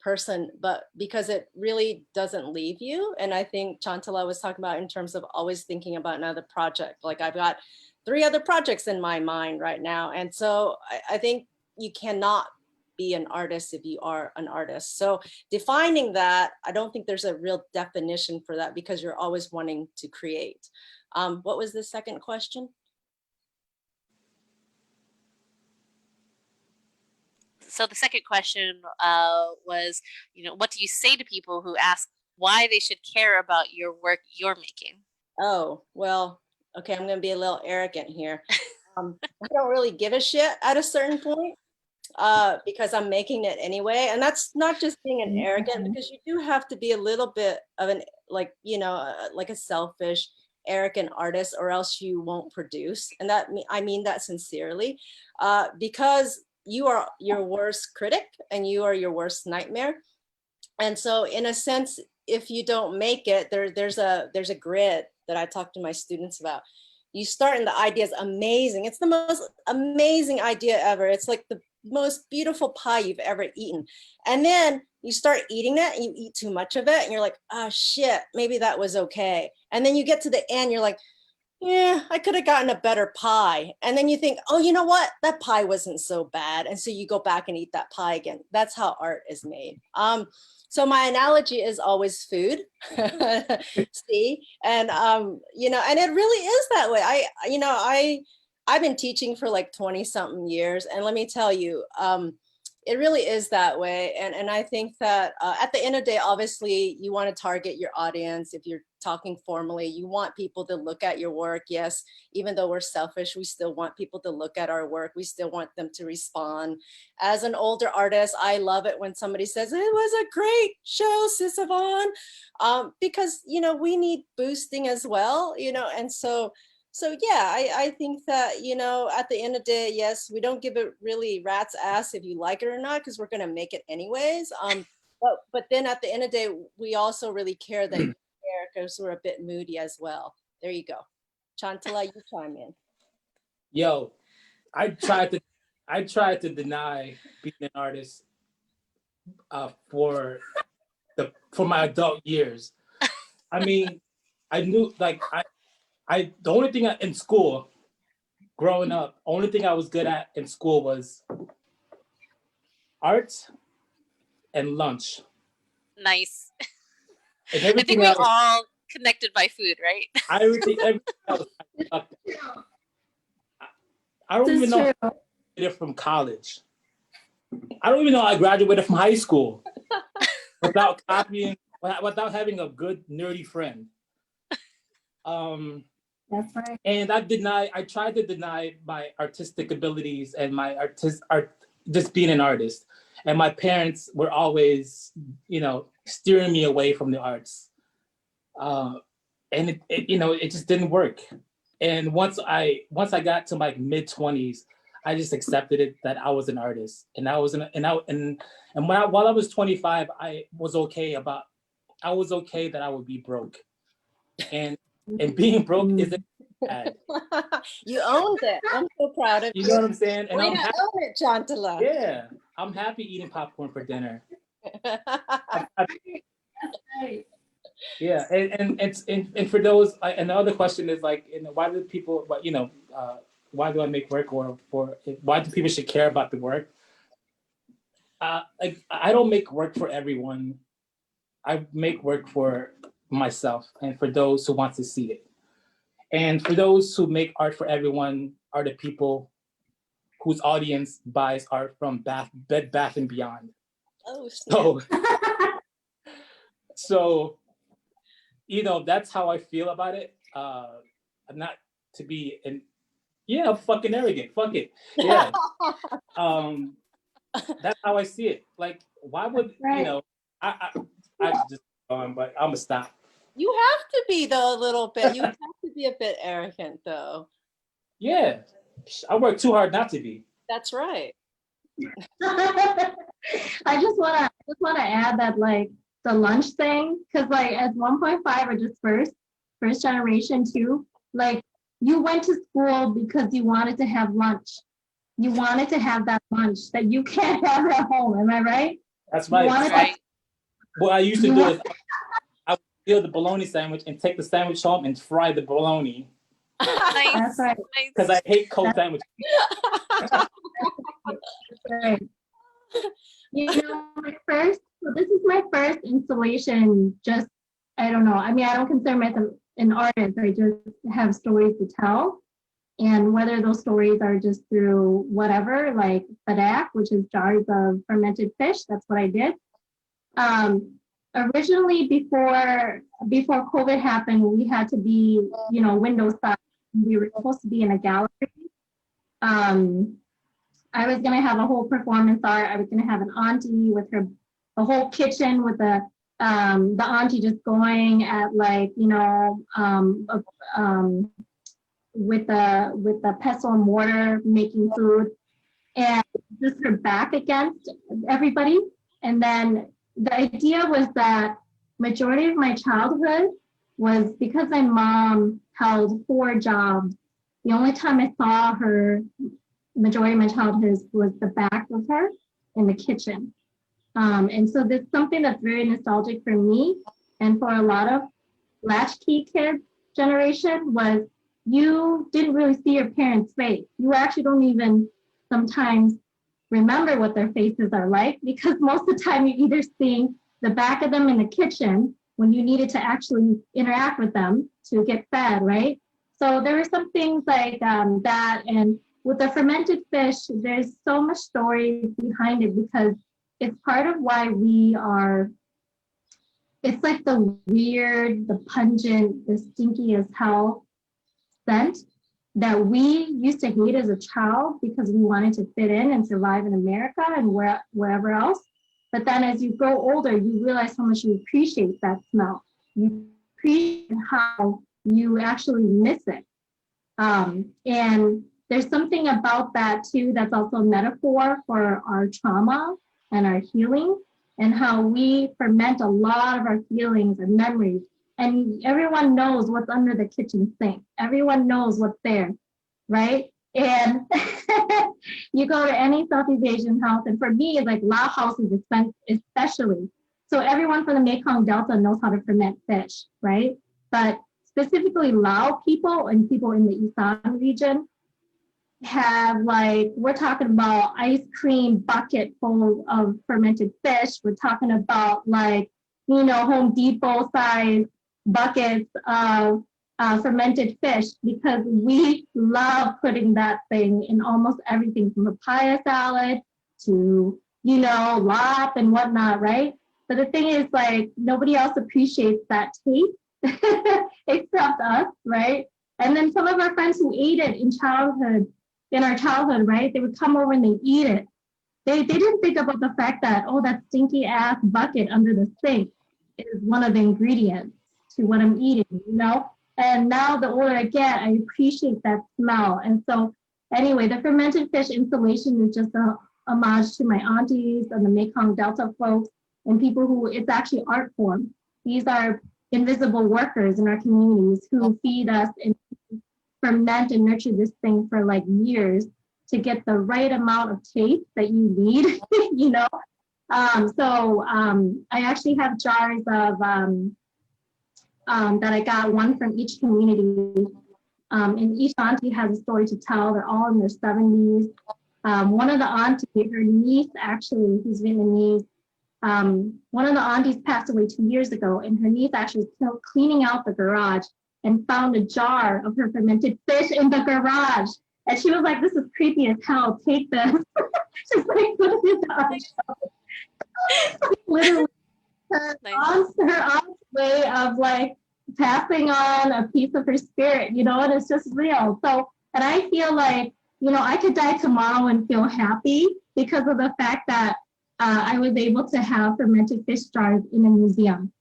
H: person, but because it really doesn't leave you. And I think Chantala was talking about in terms of always thinking about another project. Like I've got 3 other projects in my mind right now. And so I think you cannot be an artist if you are an artist. So defining that, I don't think there's a real definition for that because you're always wanting to create. What was the second question?
E: So the second question was, what do you say to people who ask why they should care about your work you're making?
H: Oh, well, okay, I'm going to be a little arrogant here. I don't really give a shit at a certain point because I'm making it anyway. And that's not just being an arrogant, because you do have to be a little bit of an, like a selfish, arrogant artist, or else you won't produce. And that, I mean that sincerely, because you are your worst critic and you are your worst nightmare. And so in a sense, if you don't make it, there's a grid that I talk to my students about. You start and the idea is amazing. It's the most amazing idea ever. It's like the most beautiful pie you've ever eaten. And then you start eating that and you eat too much of it and you're like, oh shit, maybe that was okay. And then you get to the end, you're like, yeah, I could have gotten a better pie. And then you think, oh, you know what? That pie wasn't so bad. And so you go back and eat that pie again. That's how art is made. So my analogy is always food. See, and and it really is that way. I've been teaching for like 20 something years. And let me tell you, it really is that way. And I think that at the end of the day, obviously you want to target your audience. If you're talking formally, you want people to look at your work. Yes, even though we're selfish, we still want people to look at our work. We still want them to respond. As an older artist, I love it when somebody says, it was a great show, Sisavanh, because, we need boosting as well, and so yeah, I think that, at the end of the day, yes, we don't give it really rat's ass if you like it or not, because we're going to make it anyways. But then at the end of the day, we also really care that you're there because we're a bit moody as well. There you go. Chantala, you chime in.
G: Yo, I tried to deny being an artist for my adult years. I mean, I knew the only thing in school, growing up, only thing I was good at in school was art and lunch.
E: Nice.
G: And
E: I think we all connected by food, right?
G: Everything else, I don't even know I graduated from college. I don't even know I graduated from high school without having a good nerdy friend.
F: That's right.
G: And I tried to deny my artistic abilities and my just being an artist. And my parents were always, steering me away from the arts. And it just didn't work. And once I got to my mid-20s, I just accepted it that I was an artist. And while I was 25, I was okay that I would be broke. And being broke isn't bad.
H: You owned it. I'm so proud of you.
G: You know what I'm saying? And I'm happy,
H: own it, Chantala.
G: yeah, I'm happy eating popcorn for dinner. Yeah, and for those, and the other question is like, why do people? Why do I make work, or why do people should care about the work? I don't make work for everyone. I make work for myself and for those who want to see it. And for those who make art for everyone are the people whose audience buys art from Bed Bath & Beyond.
H: Oh, snap.
G: So, that's how I feel about it. I'm not to be I'm fucking arrogant. Fuck it. Yeah. That's how I see it. Like, why would, I just go on, but I'm gonna stop.
H: You have to be though a little bit. You have to be a bit arrogant though.
G: Yeah, I work too hard not to be.
H: That's right.
F: I just wanna add that like the lunch thing, because like as 1.5 or just first generation too, like you went to school because you wanted to have lunch. You wanted to have that lunch that you can't have at home. Am I right?
G: That's right.
E: Right.
G: What I used to do is I would steal the bologna sandwich and take the sandwich home and fry the bologna.
E: Nice.
F: That's right.
G: Because I hate cold sandwiches.
F: Right. You know, so this is my first installation. Just, I don't know. I mean, I don't consider myself an artist. I just have stories to tell. And whether those stories are just through whatever, like Badak, which is jars of fermented fish, that's what I did. Originally, before COVID happened, we had to be, window side. We were supposed to be in a gallery. I was gonna have a whole performance art. I was gonna have an auntie with a whole kitchen with the auntie just going at like, with the pestle and mortar making food, and just her back against everybody. And then the idea was that majority of my childhood was because my mom held 4 jobs. The only time I saw her majority of my childhood was the back of her in the kitchen. And so there's something that's very nostalgic for me and for a lot of latchkey kids generation was you didn't really see your parents' face. You actually don't even sometimes remember what their faces are like, because most of the time you're either seeing the back of them in the kitchen when you needed to actually interact with them to get fed, right? So there were some things like that. And with the fermented fish, there's so much story behind it because it's part of why it's like the weird, the pungent, the stinky as hell scent that we used to hate as a child because we wanted to fit in and survive in America and wherever else. But then as you grow older, you realize how much you appreciate that smell. You appreciate how you actually miss it. And there's something about that too that's also a metaphor for our trauma and our healing and how we ferment a lot of our feelings and memories. And everyone knows what's under the kitchen sink. Everyone knows what's there, right? And you go to any Southeast Asian house, and for me, it's like Laos houses especially. So everyone from the Mekong Delta knows how to ferment fish, right? But specifically Lao people and people in the Isan region have like, we're talking about ice cream bucket full of fermented fish. We're talking about like, Home Depot size buckets of fermented fish because we love putting that thing in almost everything from papaya salad to, lap and whatnot, right? But the thing is like, nobody else appreciates that taste except us, right? And then some of our friends who ate it in our childhood, right? They would come over and they eat it. They didn't think about the fact that, that stinky ass bucket under the sink is one of the ingredients to what I'm eating, And now the older I get, I appreciate that smell. And so anyway, the fermented fish installation is just a homage to my aunties and the Mekong Delta folks and people who, it's actually art form. These are invisible workers in our communities who feed us and ferment and nurture this thing for like years to get the right amount of taste that you need, So I actually have jars of that I got, one from each community. And each auntie has a story to tell. They're all in their 70s. One of the aunties, her niece actually, who's Vietnamese, one of the aunties passed away 2 years ago, and her niece actually was cleaning out the garage and found a jar of her fermented fish in the garage. And she was like, this is creepy as hell, take this. She's like, put it on the shelf. Literally, her aunt's way of like passing on a piece of her spirit, and it's just real. So, and I feel like, I could die tomorrow and feel happy because of the fact that I was able to have fermented fish jars in a museum.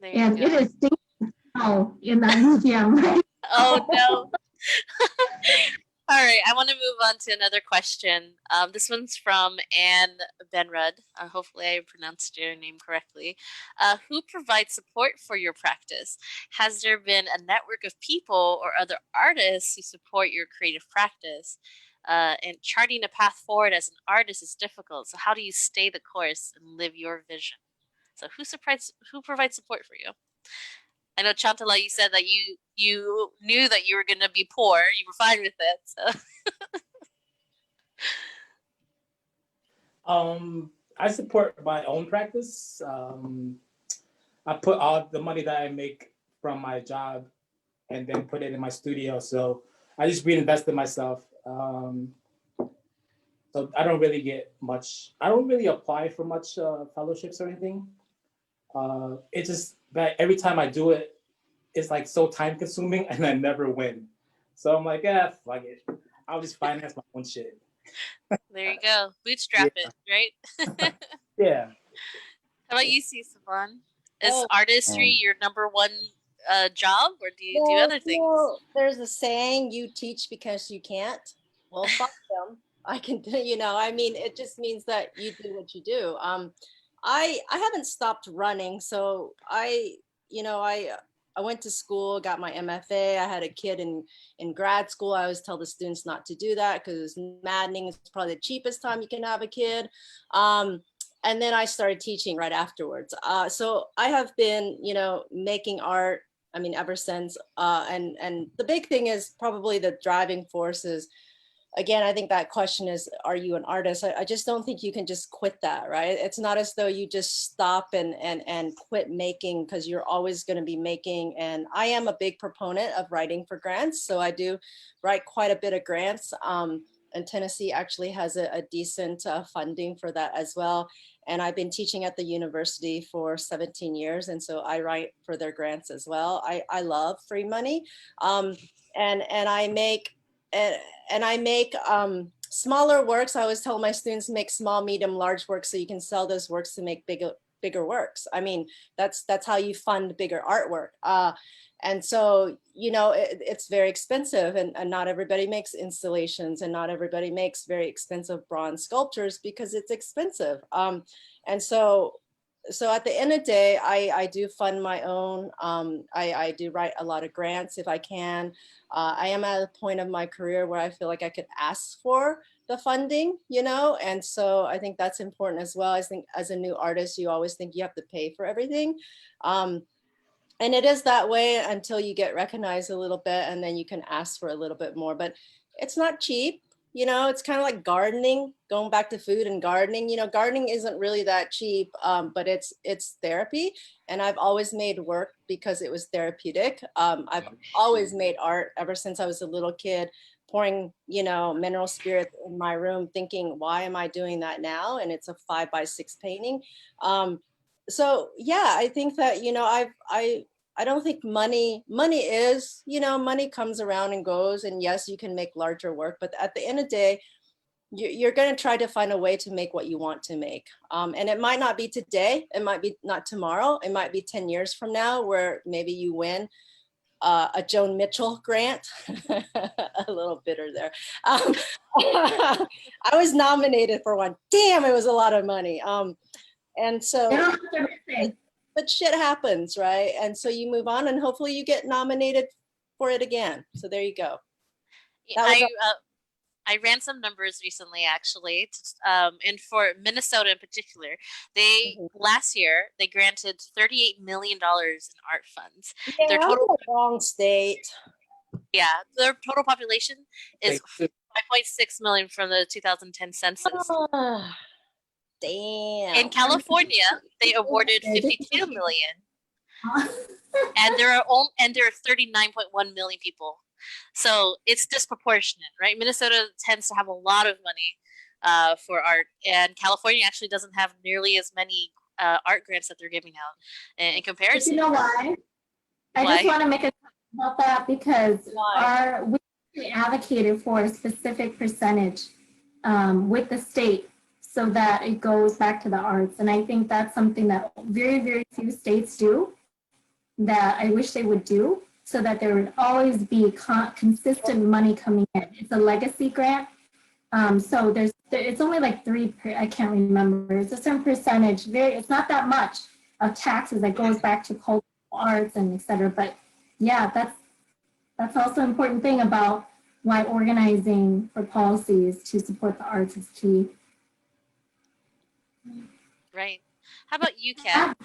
F: And it is stinking hell in that museum, right?
E: Oh no. All right, I want to move on to another question. This one's from Anne Benrud. Hopefully I pronounced your name correctly. Who provides support for your practice? Has there been a network of people or other artists who support your creative practice? And charting a path forward as an artist is difficult. So how do you stay the course and live your vision? So who provides support for you? I know, Chantala, you said that you knew that you were going to be poor. You were fine with it. So.
G: I support my own practice. I put all the money that I make from my job and then put it in my studio. So I just reinvest in myself. So I don't really get much. I don't really apply for much fellowships or anything. It's just that every time I do it, it's like so time consuming and I never win. So I'm like, fuck it. I'll just finance my own shit.
E: There you go. Bootstrap it, right?
G: Yeah.
E: How about you, Sisavanh? Is artistry your number one job, or do you do other things?
H: There's a saying, you teach because you can't. Well, fuck them. I can, I mean, it just means that you do what you do. I haven't stopped running. So I went to school, got my MFA. I had a kid in grad school. I always tell the students not to do that because it's maddening. It's probably the cheapest time you can have a kid. And then I started teaching right afterwards. So I have been, making art, I mean, ever since. And the big thing is probably the driving force is, again, I think that question is, are you an artist? I just don't think you can just quit that, right? It's not as though you just stop and quit making, because you're always going to be making. And I am a big proponent of writing for grants. So I do write quite a bit of grants. And Tennessee actually has a decent funding for that as well. And I've been teaching at the university for 17 years. And so I write for their grants as well. I love free money. And I make smaller works. I always tell my students, make small, medium, large works so you can sell those works to make bigger works. I mean, that's how you fund bigger artwork. And so, it's very expensive, and not everybody makes installations, and not everybody makes very expensive bronze sculptures because it's expensive. And so at the end of the day, I do fund my own. I do write a lot of grants if I can. I am at a point of my career where I feel like I could ask for the funding, and so I think that's important as well. I think as a new artist, you always think you have to pay for everything. And it is that way until you get recognized a little bit, and then you can ask for a little bit more, but it's not cheap. It's kind of like gardening, going back to food and gardening. Gardening isn't really that cheap, but it's therapy. And I've always made work because it was therapeutic. I've always made art ever since I was a little kid, pouring, mineral spirits in my room, thinking, why am I doing that now? And it's a 5x6 painting. So yeah, I think that, I don't think money is, money comes around and goes, and yes, you can make larger work, but at the end of the day, you're going to try to find a way to make what you want to make. And it might not be today, it might be not tomorrow, it might be 10 years from now where maybe you win a Joan Mitchell grant. A little bitter there. I was nominated for one. Damn, it was a lot of money. And so, but shit happens, right? And so you move on, and hopefully you get nominated for it again. So there you go.
E: I ran some numbers recently, actually, and for Minnesota in particular, last year they granted $38 million in art funds.
H: Yeah, their total wrong state.
E: Yeah, their total population is 5.6 million from the 2010 census.
H: Damn.
E: In California, they awarded 52 million, and there are 39.1 million people. So it's disproportionate, right? Minnesota tends to have a lot of money for art, and California actually doesn't have nearly as many art grants that they're giving out in comparison.
F: But you know why? I just want to make a comment about that, because we advocated for a specific percentage with the state, so that it goes back to the arts. And I think that's something that very, very few states do, that I wish they would do. so that there would always be consistent money coming in. It's a legacy grant. So it's only like I can't remember, it's a certain percentage, it's not that much of taxes that goes back to cultural arts and et cetera. But yeah, that's also an important thing about why organizing for policies to support the arts is key.
E: Right. How about you, Kat?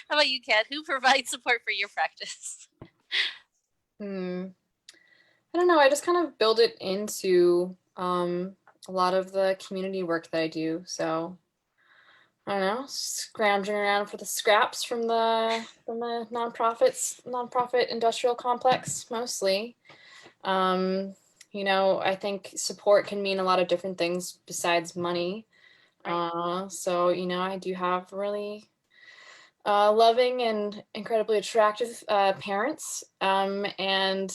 E: How about you, Kat? Who provides support for your practice?
I: I don't know. I just kind of build it into a lot of the community work that I do. So I don't know, scrounging around for the scraps from the nonprofit industrial complex mostly. You know, I think support can mean a lot of different things besides money. So, you know, I do have really loving and incredibly attractive parents. And,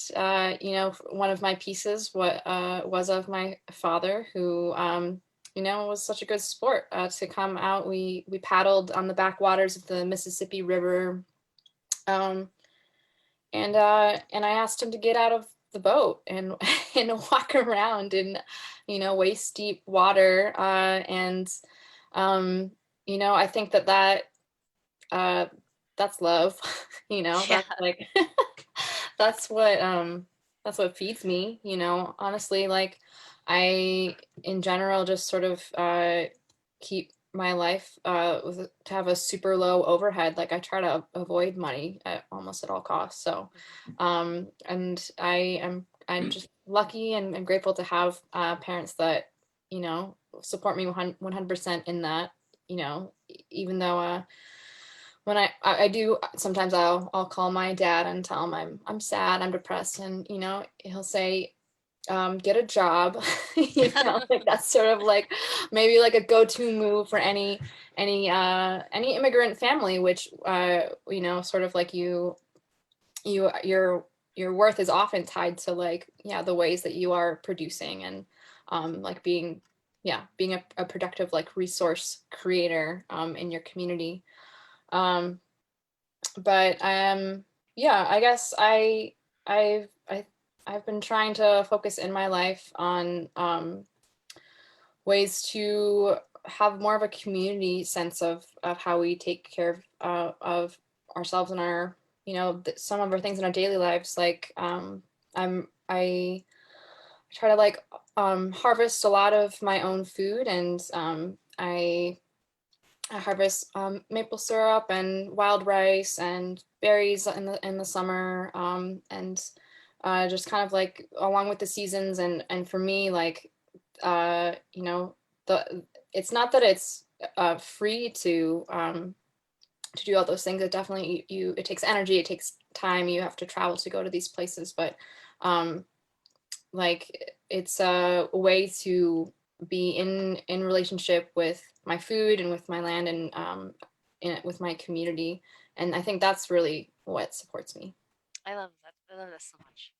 I: you know, one of my pieces was of my father, who, you know, was such a good sport to come out. We paddled on the backwaters of the Mississippi River. And I asked him to get out of the boat and walk around in, you know, waist deep water. You know, I think that's love, you know. Yeah. That's like that's what feeds me, you know. Honestly, like I in general just sort of keep my life to have a super low overhead. Like I try to avoid money almost at all costs. So and I'm just lucky and grateful to have parents that, you know, support me 100% in that, you know, even though when I do, sometimes I'll call my dad and tell him I'm sad, I'm depressed, and, you know, he'll say, get a job. You know, like that's sort of like maybe like a go-to move for any immigrant family, which you know, sort of like your worth is often tied to like, yeah, the ways that you are producing and like being a productive like resource creator in your community. But yeah, I guess I've been trying to focus in my life on ways to have more of a community sense of how we take care of ourselves and our, you know, some of our things in our daily lives. Like I try to like harvest a lot of my own food, and I harvest maple syrup and wild rice and berries in the summer, and just kind of like along with the seasons. And for me, like you know, it's not that it's free to do all those things. It definitely it takes energy, it takes time. You have to travel to go to these places, but like it's a way to be in relationship with my food and with my land and with my community. And I think that's really what supports me.
E: I love that. I love that so much.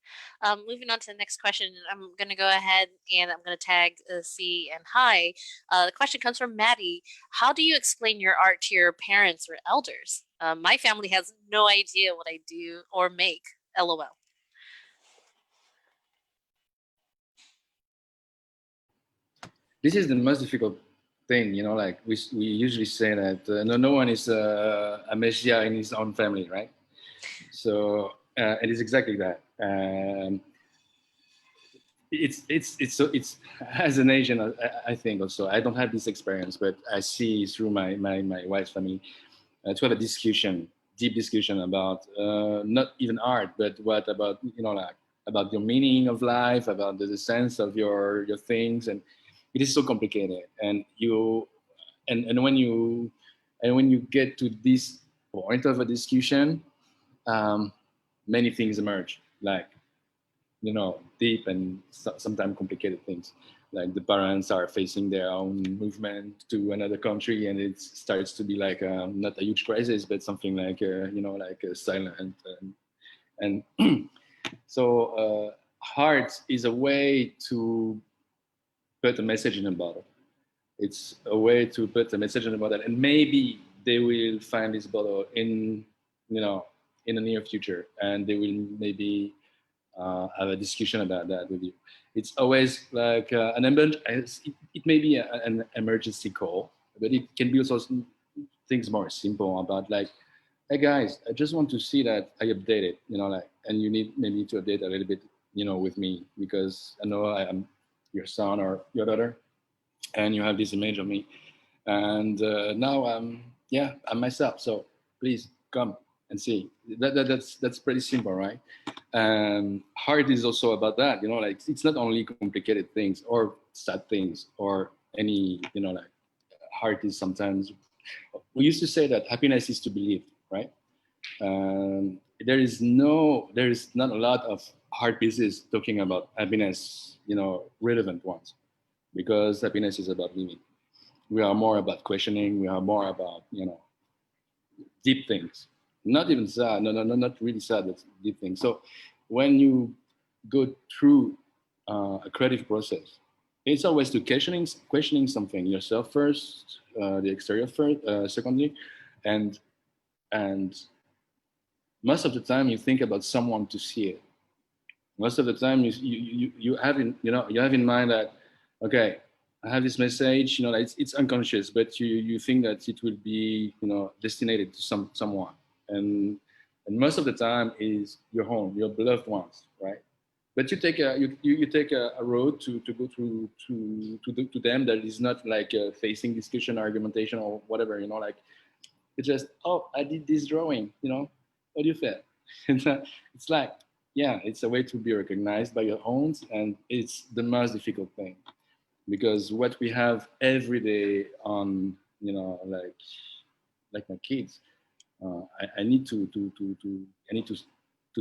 E: Moving on to the next question, I'm going to go ahead and I'm going to tag C and hi. The question comes from Maddie. How do you explain your art to your parents or elders? My family has no idea what I do or make. LOL.
J: This is the most difficult thing, you know, like we usually say that no one is a messiah in his own family, right? So it is exactly that. It's as an Asian, I think also, I don't have this experience, but I see through my wife's family to have a discussion, deep discussion about not even art, but what about, you know, like about your meaning of life, about the sense of your things. And it is so complicated, and when you get to this point of a discussion, many things emerge, like, you know, deep and sometimes complicated things. Like the parents are facing their own movement to another country, and it starts to be like not a huge crisis, but something like you know, like silent and so art is a way to put a message in a bottle. It's a way to put a message in a bottle, and maybe they will find this bottle in, you know, in the near future, and they will maybe have a discussion about that with you. It's always like it may be an emergency call, but it can be also things more simple about like, hey guys, I just want to see that I updated, like, and you need maybe to update a little bit, with me, because I know I am your son or your daughter, and you have this image of me, and now I'm myself. So please come and see. That's pretty simple, right? Heart is also about that, like it's not only complicated things or sad things or any, like heart is sometimes, we used to say that happiness is to be lived, right? There is not a lot of hard pieces talking about happiness, relevant ones, because happiness is about living. We are more about questioning. We are more about, deep things. Not even sad. No, not really sad. That's deep things. So when you go through a creative process, it's always to questioning something, yourself first, the exterior first, secondly, and most of the time you think about someone to see it. Most of the time you have in mind that, okay, I have this message, it's unconscious, but you think that it will be, destined to someone, and most of the time is your home, your beloved ones, right? But you take a road to go to them that is not like facing discussion, argumentation, or whatever, like it's just, oh, I did this drawing, what do you feel? It's like, yeah, it's a way to be recognized by your own, and it's the most difficult thing, because what we have every day on, like my kids, I need to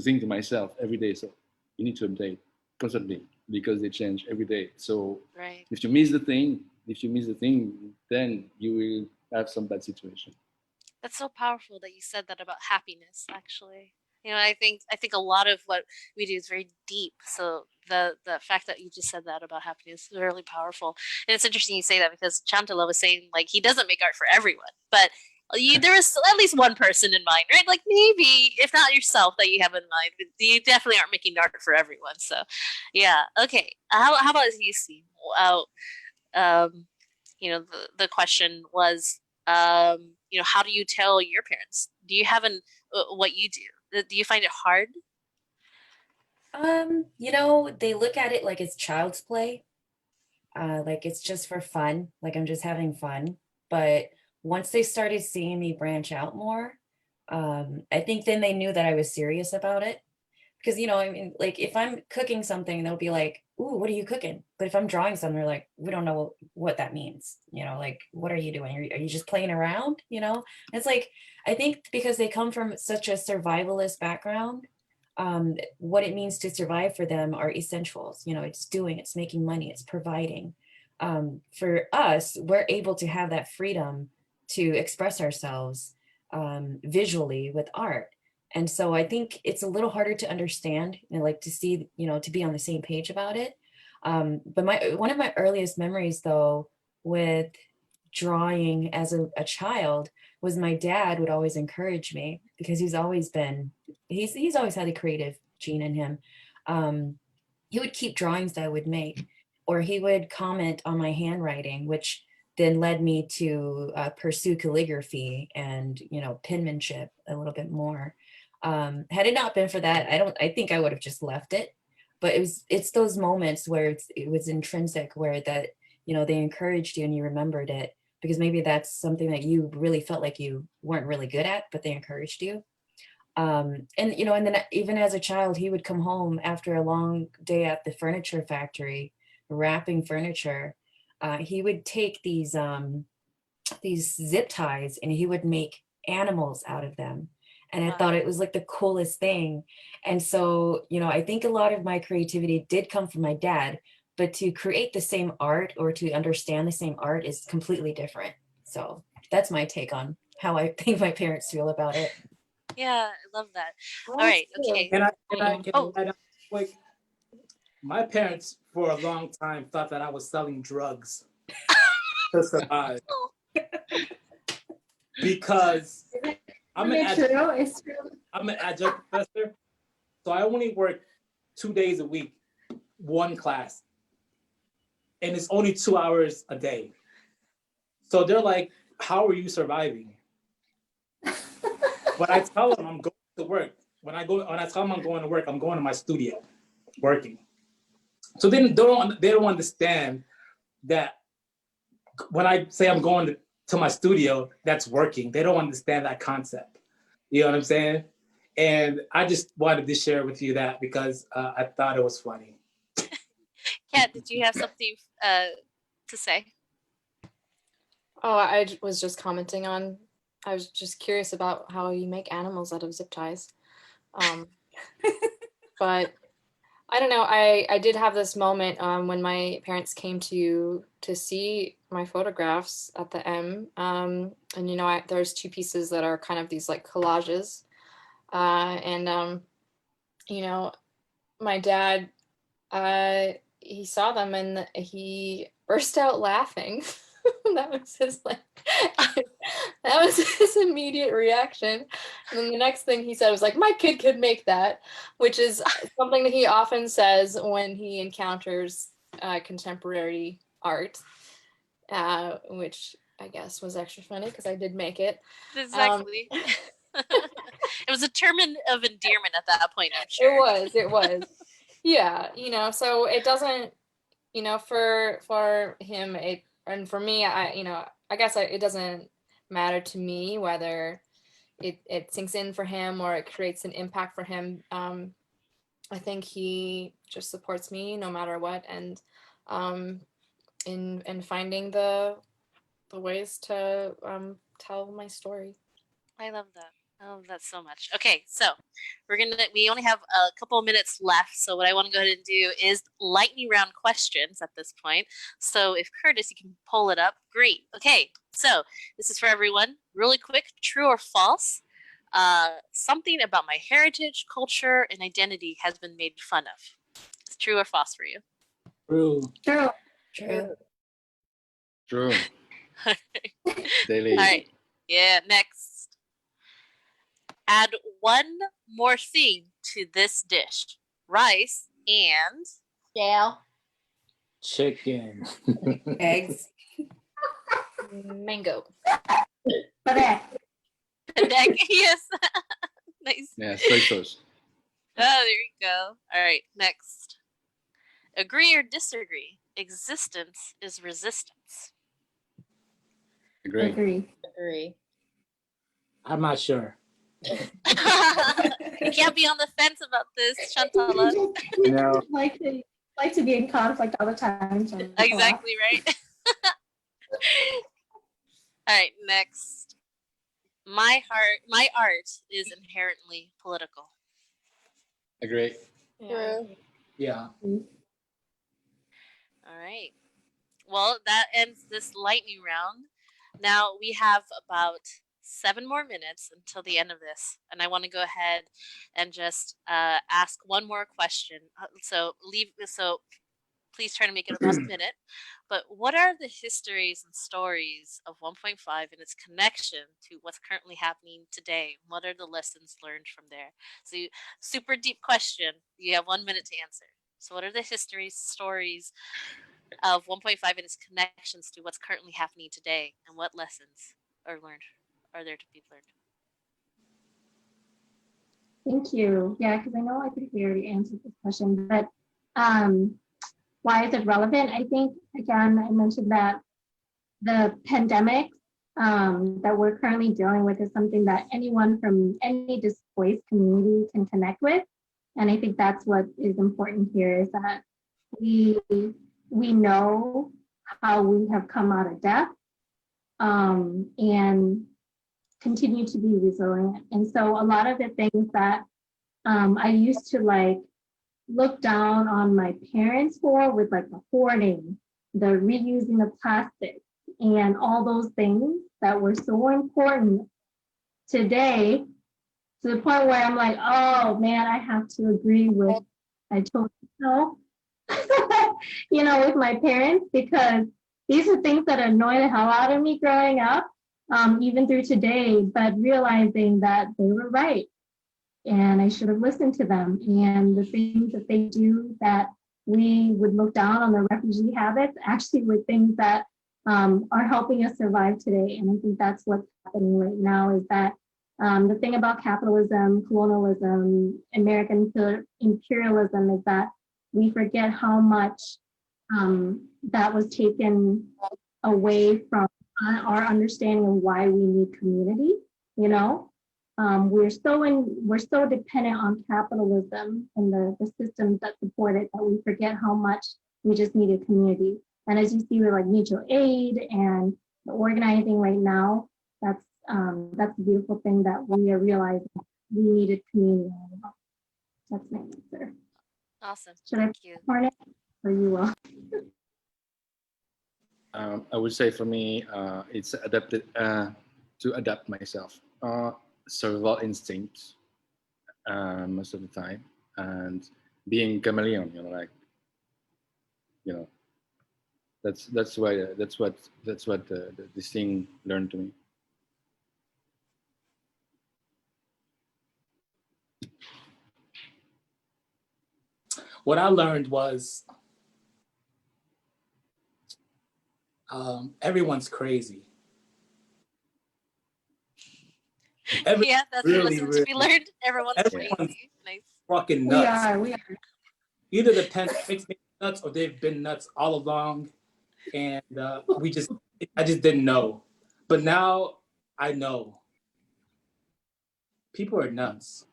J: think to myself every day. So you need to update constantly, because they change every day. So
E: Right.
J: if you miss the thing, then you will have some bad situation.
E: That's so powerful that you said that about happiness, actually. I think a lot of what we do is very deep. So the fact that you just said that about happiness is really powerful. And it's interesting you say that, because Chantala was saying, like, he doesn't make art for everyone, but there is at least one person in mind, right? Like, maybe if not yourself that you have in mind, but you definitely aren't making art for everyone. So yeah. Okay. How about you, Xee? The question was, how do you tell your parents? Do you have what you do? Do you find it hard?
K: They look at it like it's child's play. Like it's just for fun, like I'm just having fun. But once they started seeing me branch out more, I think then they knew that I was serious about it. Because, like if I'm cooking something, they'll be like, ooh, what are you cooking? But if I'm drawing something, they're like, we don't know what that means. Like, what are you doing? Are you just playing around? It's like, I think because they come from such a survivalist background, what it means to survive for them are essentials. It's making money, it's providing. For us, we're able to have that freedom to express ourselves visually with art. And so I think it's a little harder to understand, like to see, to be on the same page about it. But one of my earliest memories, though, with drawing as a child was my dad would always encourage me, because he's always had a creative gene in him. He would keep drawings that I would make, or he would comment on my handwriting, which then led me to pursue calligraphy and, penmanship a little bit more. Had it not been for that, I think I would have just left it. But it's those moments where it was intrinsic, where that, they encouraged you and you remembered it, because maybe that's something that you really felt like you weren't really good at, but they encouraged you. And then even as a child, he would come home after a long day at the furniture factory, wrapping furniture. He would take these zip ties and he would make animals out of them. And I thought it was like the coolest thing. And so, I think a lot of my creativity did come from my dad, but to create the same art or to understand the same art is completely different. So that's my take on how I think my parents feel about it.
E: Yeah, I love that. All right, okay.
G: Can I quick? My parents for a long time thought that I was selling drugs to survive. Because
F: It's true.
G: I'm an adjunct professor, so I only work 2 days a week, one class, and it's only 2 hours a day. So they're like, "How are you surviving?" When I tell them I'm going to work, when I tell them I'm going to work, I'm going to my studio, working. So they don't understand that when I say I'm going to my studio, that's working. They don't understand that concept. You know what I'm saying? And I just wanted to share with you that because I thought it was funny.
E: Kat, did you have something to say?
I: Oh, I was just commenting on, I was just curious about how you make animals out of zip ties. But I don't know, I did have this moment when my parents came to see my photographs at the M. And, you know, there's 2 pieces that are kind of these like collages. You know, my dad, he saw them and he burst out laughing. That was his that was his immediate reaction. And then the next thing he said was like, "My kid could make that," which is something that he often says when he encounters contemporary art, which I guess was extra funny because I did make it.
E: Exactly. It was a term of endearment at that point, I'm sure.
I: It was. Yeah, you know, so it doesn't, you know, for him, and for me, I guess it doesn't matter to me whether it sinks in for him or it creates an impact for him. I think he just supports me no matter what, and in finding the ways to tell my story.
E: I love that. I love that so much. Okay, so we only have a couple of minutes left. So what I want to go ahead and do is lightning round questions at this point. So if Curtis, you can pull it up, great. Okay, so this is for everyone. Really quick, true or false? Something about my heritage, culture, and identity has been made fun of. It's true or false for you?
G: True.
F: True.
K: True.
J: True.
E: Daily. All right. Yeah, next. Add one more thing to this dish. Rice and...
H: Kale.
G: Chicken.
K: Eggs.
I: Mango.
F: Padek.
E: Padek, yes. Nice.
J: Yeah, soy sauce.
E: Oh, there you go. All right, next. Agree or disagree? Existence is resistance.
J: Agree.
H: Agree.
G: I'm not sure.
E: You can't be on the fence about this, Chantala.
G: No.
F: like to be in conflict all the time. So
E: exactly right. All right, next. My art is inherently political.
J: Agree.
G: Yeah.
E: All right. Well, that ends this lightning round. Now we have about 7 more minutes until the end of this, and I want to go ahead and just ask one more question. So please try to make it a minute. But what are the histories and stories of 1.5 and its connection to what's currently happening today? What are the lessons learned from there? So, super deep question. You have 1 minute to answer. So, what are the histories, stories of 1.5 and its connections to what's currently happening today, and what lessons are there to be learned?
F: Thank you. Yeah, because I know I think we already answered this question, but why is it relevant? I think, again, I mentioned that the pandemic that we're currently dealing with is something that anyone from any displaced community can connect with. And I think that's what is important here, is that we know how we have come out of death and continue to be resilient. And so a lot of the things that I used to look down on my parents for, with the hoarding, the reusing of plastic, and all those things that were so important today, to the point where I'm like, oh man, I have to agree with, I told you so, with my parents, because these are things that annoy the hell out of me growing up, even through today, but realizing that they were right. and I should have listened to them. And the things that they do that we would look down on, the refugee habits, actually were things that are helping us survive today. And I think that's what's happening right now, is that the thing about capitalism, colonialism, American imperialism is that we forget how much that was taken away from our understanding of why we need community. You know, we're so dependent on capitalism and the systems that support it that we forget how much we just need a community. And as you see with like mutual aid and the organizing right now, that's a beautiful thing that we are realizing we needed community. That's my answer.
E: Awesome.
F: Should
E: Thank
F: I
E: you.
F: part it, or you will?
J: I would say for me, it's adapted to adapt myself. Survival instinct most of the time, and being chameleon. That's what this thing learned to me.
G: What I learned was everyone's crazy.
E: Yeah, that's the lesson to be learned. Everyone's crazy. Nice.
G: Fucking nuts.
F: We are.
G: Either the pandemic's made nuts or they've been nuts all along, and I just didn't know. But now I know. People are nuts.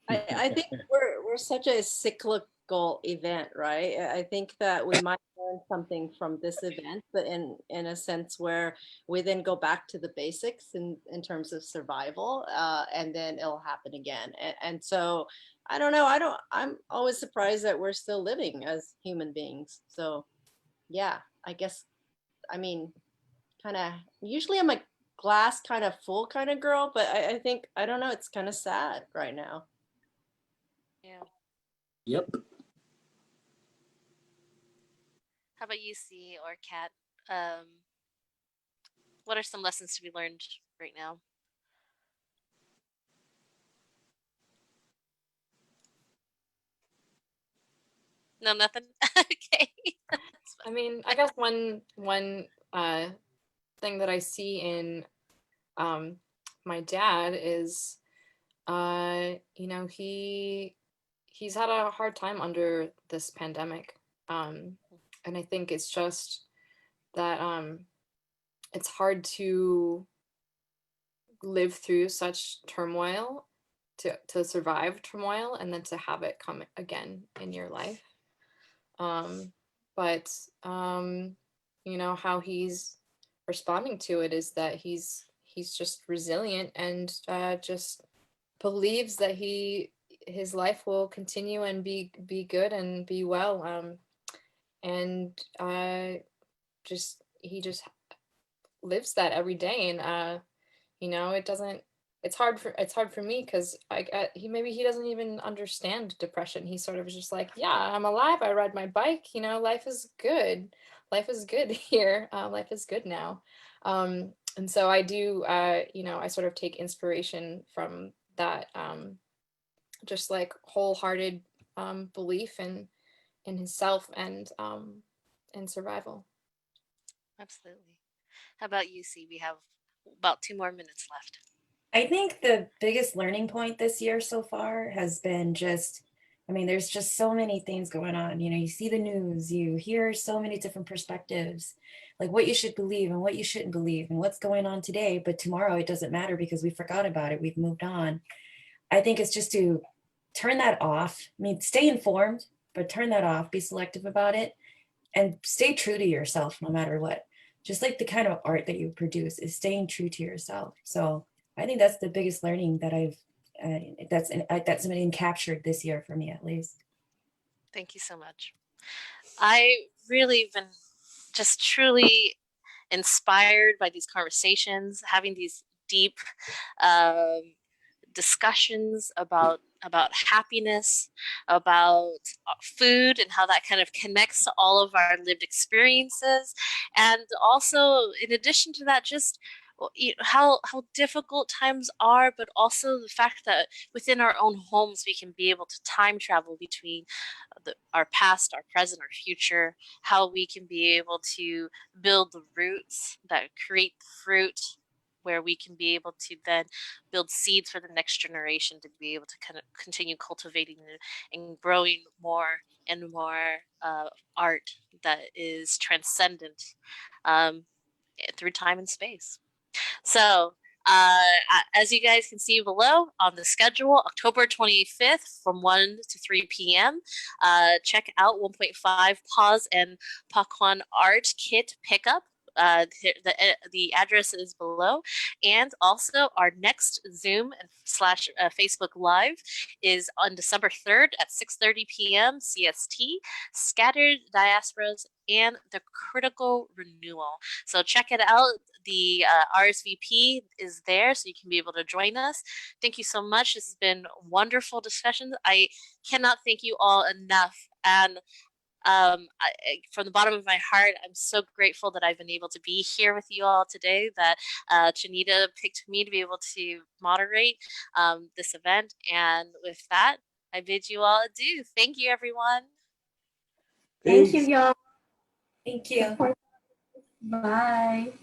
H: I think we're such a cyclical event, right? I think that we might learn something from this event, but in a sense where we then go back to the basics in terms of survival, and then it'll happen again. And so I don't know. I'm always surprised that we're still living as human beings. So yeah, I guess, I mean, kind of, usually I'm a glass kind of full kind of girl, but I think, I don't know, it's kind of sad right now.
E: Yeah.
G: Yep.
E: How about you, Xee or Kat? What are some lessons to be learned right now? No, nothing. Okay.
I: I mean, I guess one thing that I see in my dad is, you know, he's had a hard time under this pandemic, and I think it's just that it's hard to live through such turmoil, to survive turmoil, and then to have it come again in your life. But you know, how he's responding to it is that he's just resilient and just believes that his life will continue and be good and be well, and he just lives that every day. And you know, it's hard for me, because he doesn't even understand depression. He sort of is just like, yeah, I'm alive, I ride my bike, you know, life is good here, life is good now. And so I do, you know, I sort of take inspiration from that, just like wholehearted belief in himself and survival.
E: Absolutely. How about you, Xee? We have about 2 more minutes left.
K: I think the biggest learning point this year so far has been just, I mean, there's just so many things going on. You know, you see the news, you hear so many different perspectives, like what you should believe and what you shouldn't believe and what's going on today. But tomorrow it doesn't matter because we forgot about it. We've moved on. I think it's just to turn that off. I mean, stay informed, but turn that off, be selective about it, and stay true to yourself no matter what. Just like the kind of art that you produce is staying true to yourself. So I think that's the biggest learning that that's been captured this year for me, at least.
E: Thank you so much. I really been just truly inspired by these conversations, having these deep discussions about happiness, about food, and how that kind of connects to all of our lived experiences. And also, in addition to that, just how difficult times are, but also the fact that within our own homes we can be able to time travel between our past, our present, our future, how we can be able to build the roots that create the fruit, where we can be able to then build seeds for the next generation to be able to kind of continue cultivating and growing more and more art that is transcendent through time and space. So, as you guys can see below on the schedule, October 25th from 1 to 3 p.m. Check out 1.5 Pause and Pakwan Art Kit Pickup. The address is below, and also our next Zoom and / Facebook Live is on December 3rd at 6:30 p.m. CST. Scattered Diasporas and the Critical Renewal. So check it out. The RSVP is there, so you can be able to join us. Thank you so much. This has been wonderful discussions. I cannot thank you all enough. And from the bottom of my heart, I'm so grateful that I've been able to be here with you all today, that Chanida picked me to be able to moderate this event. And with that, I bid you all adieu. Thank you, everyone.
F: Thank you, y'all.
K: Thank you.
F: Bye.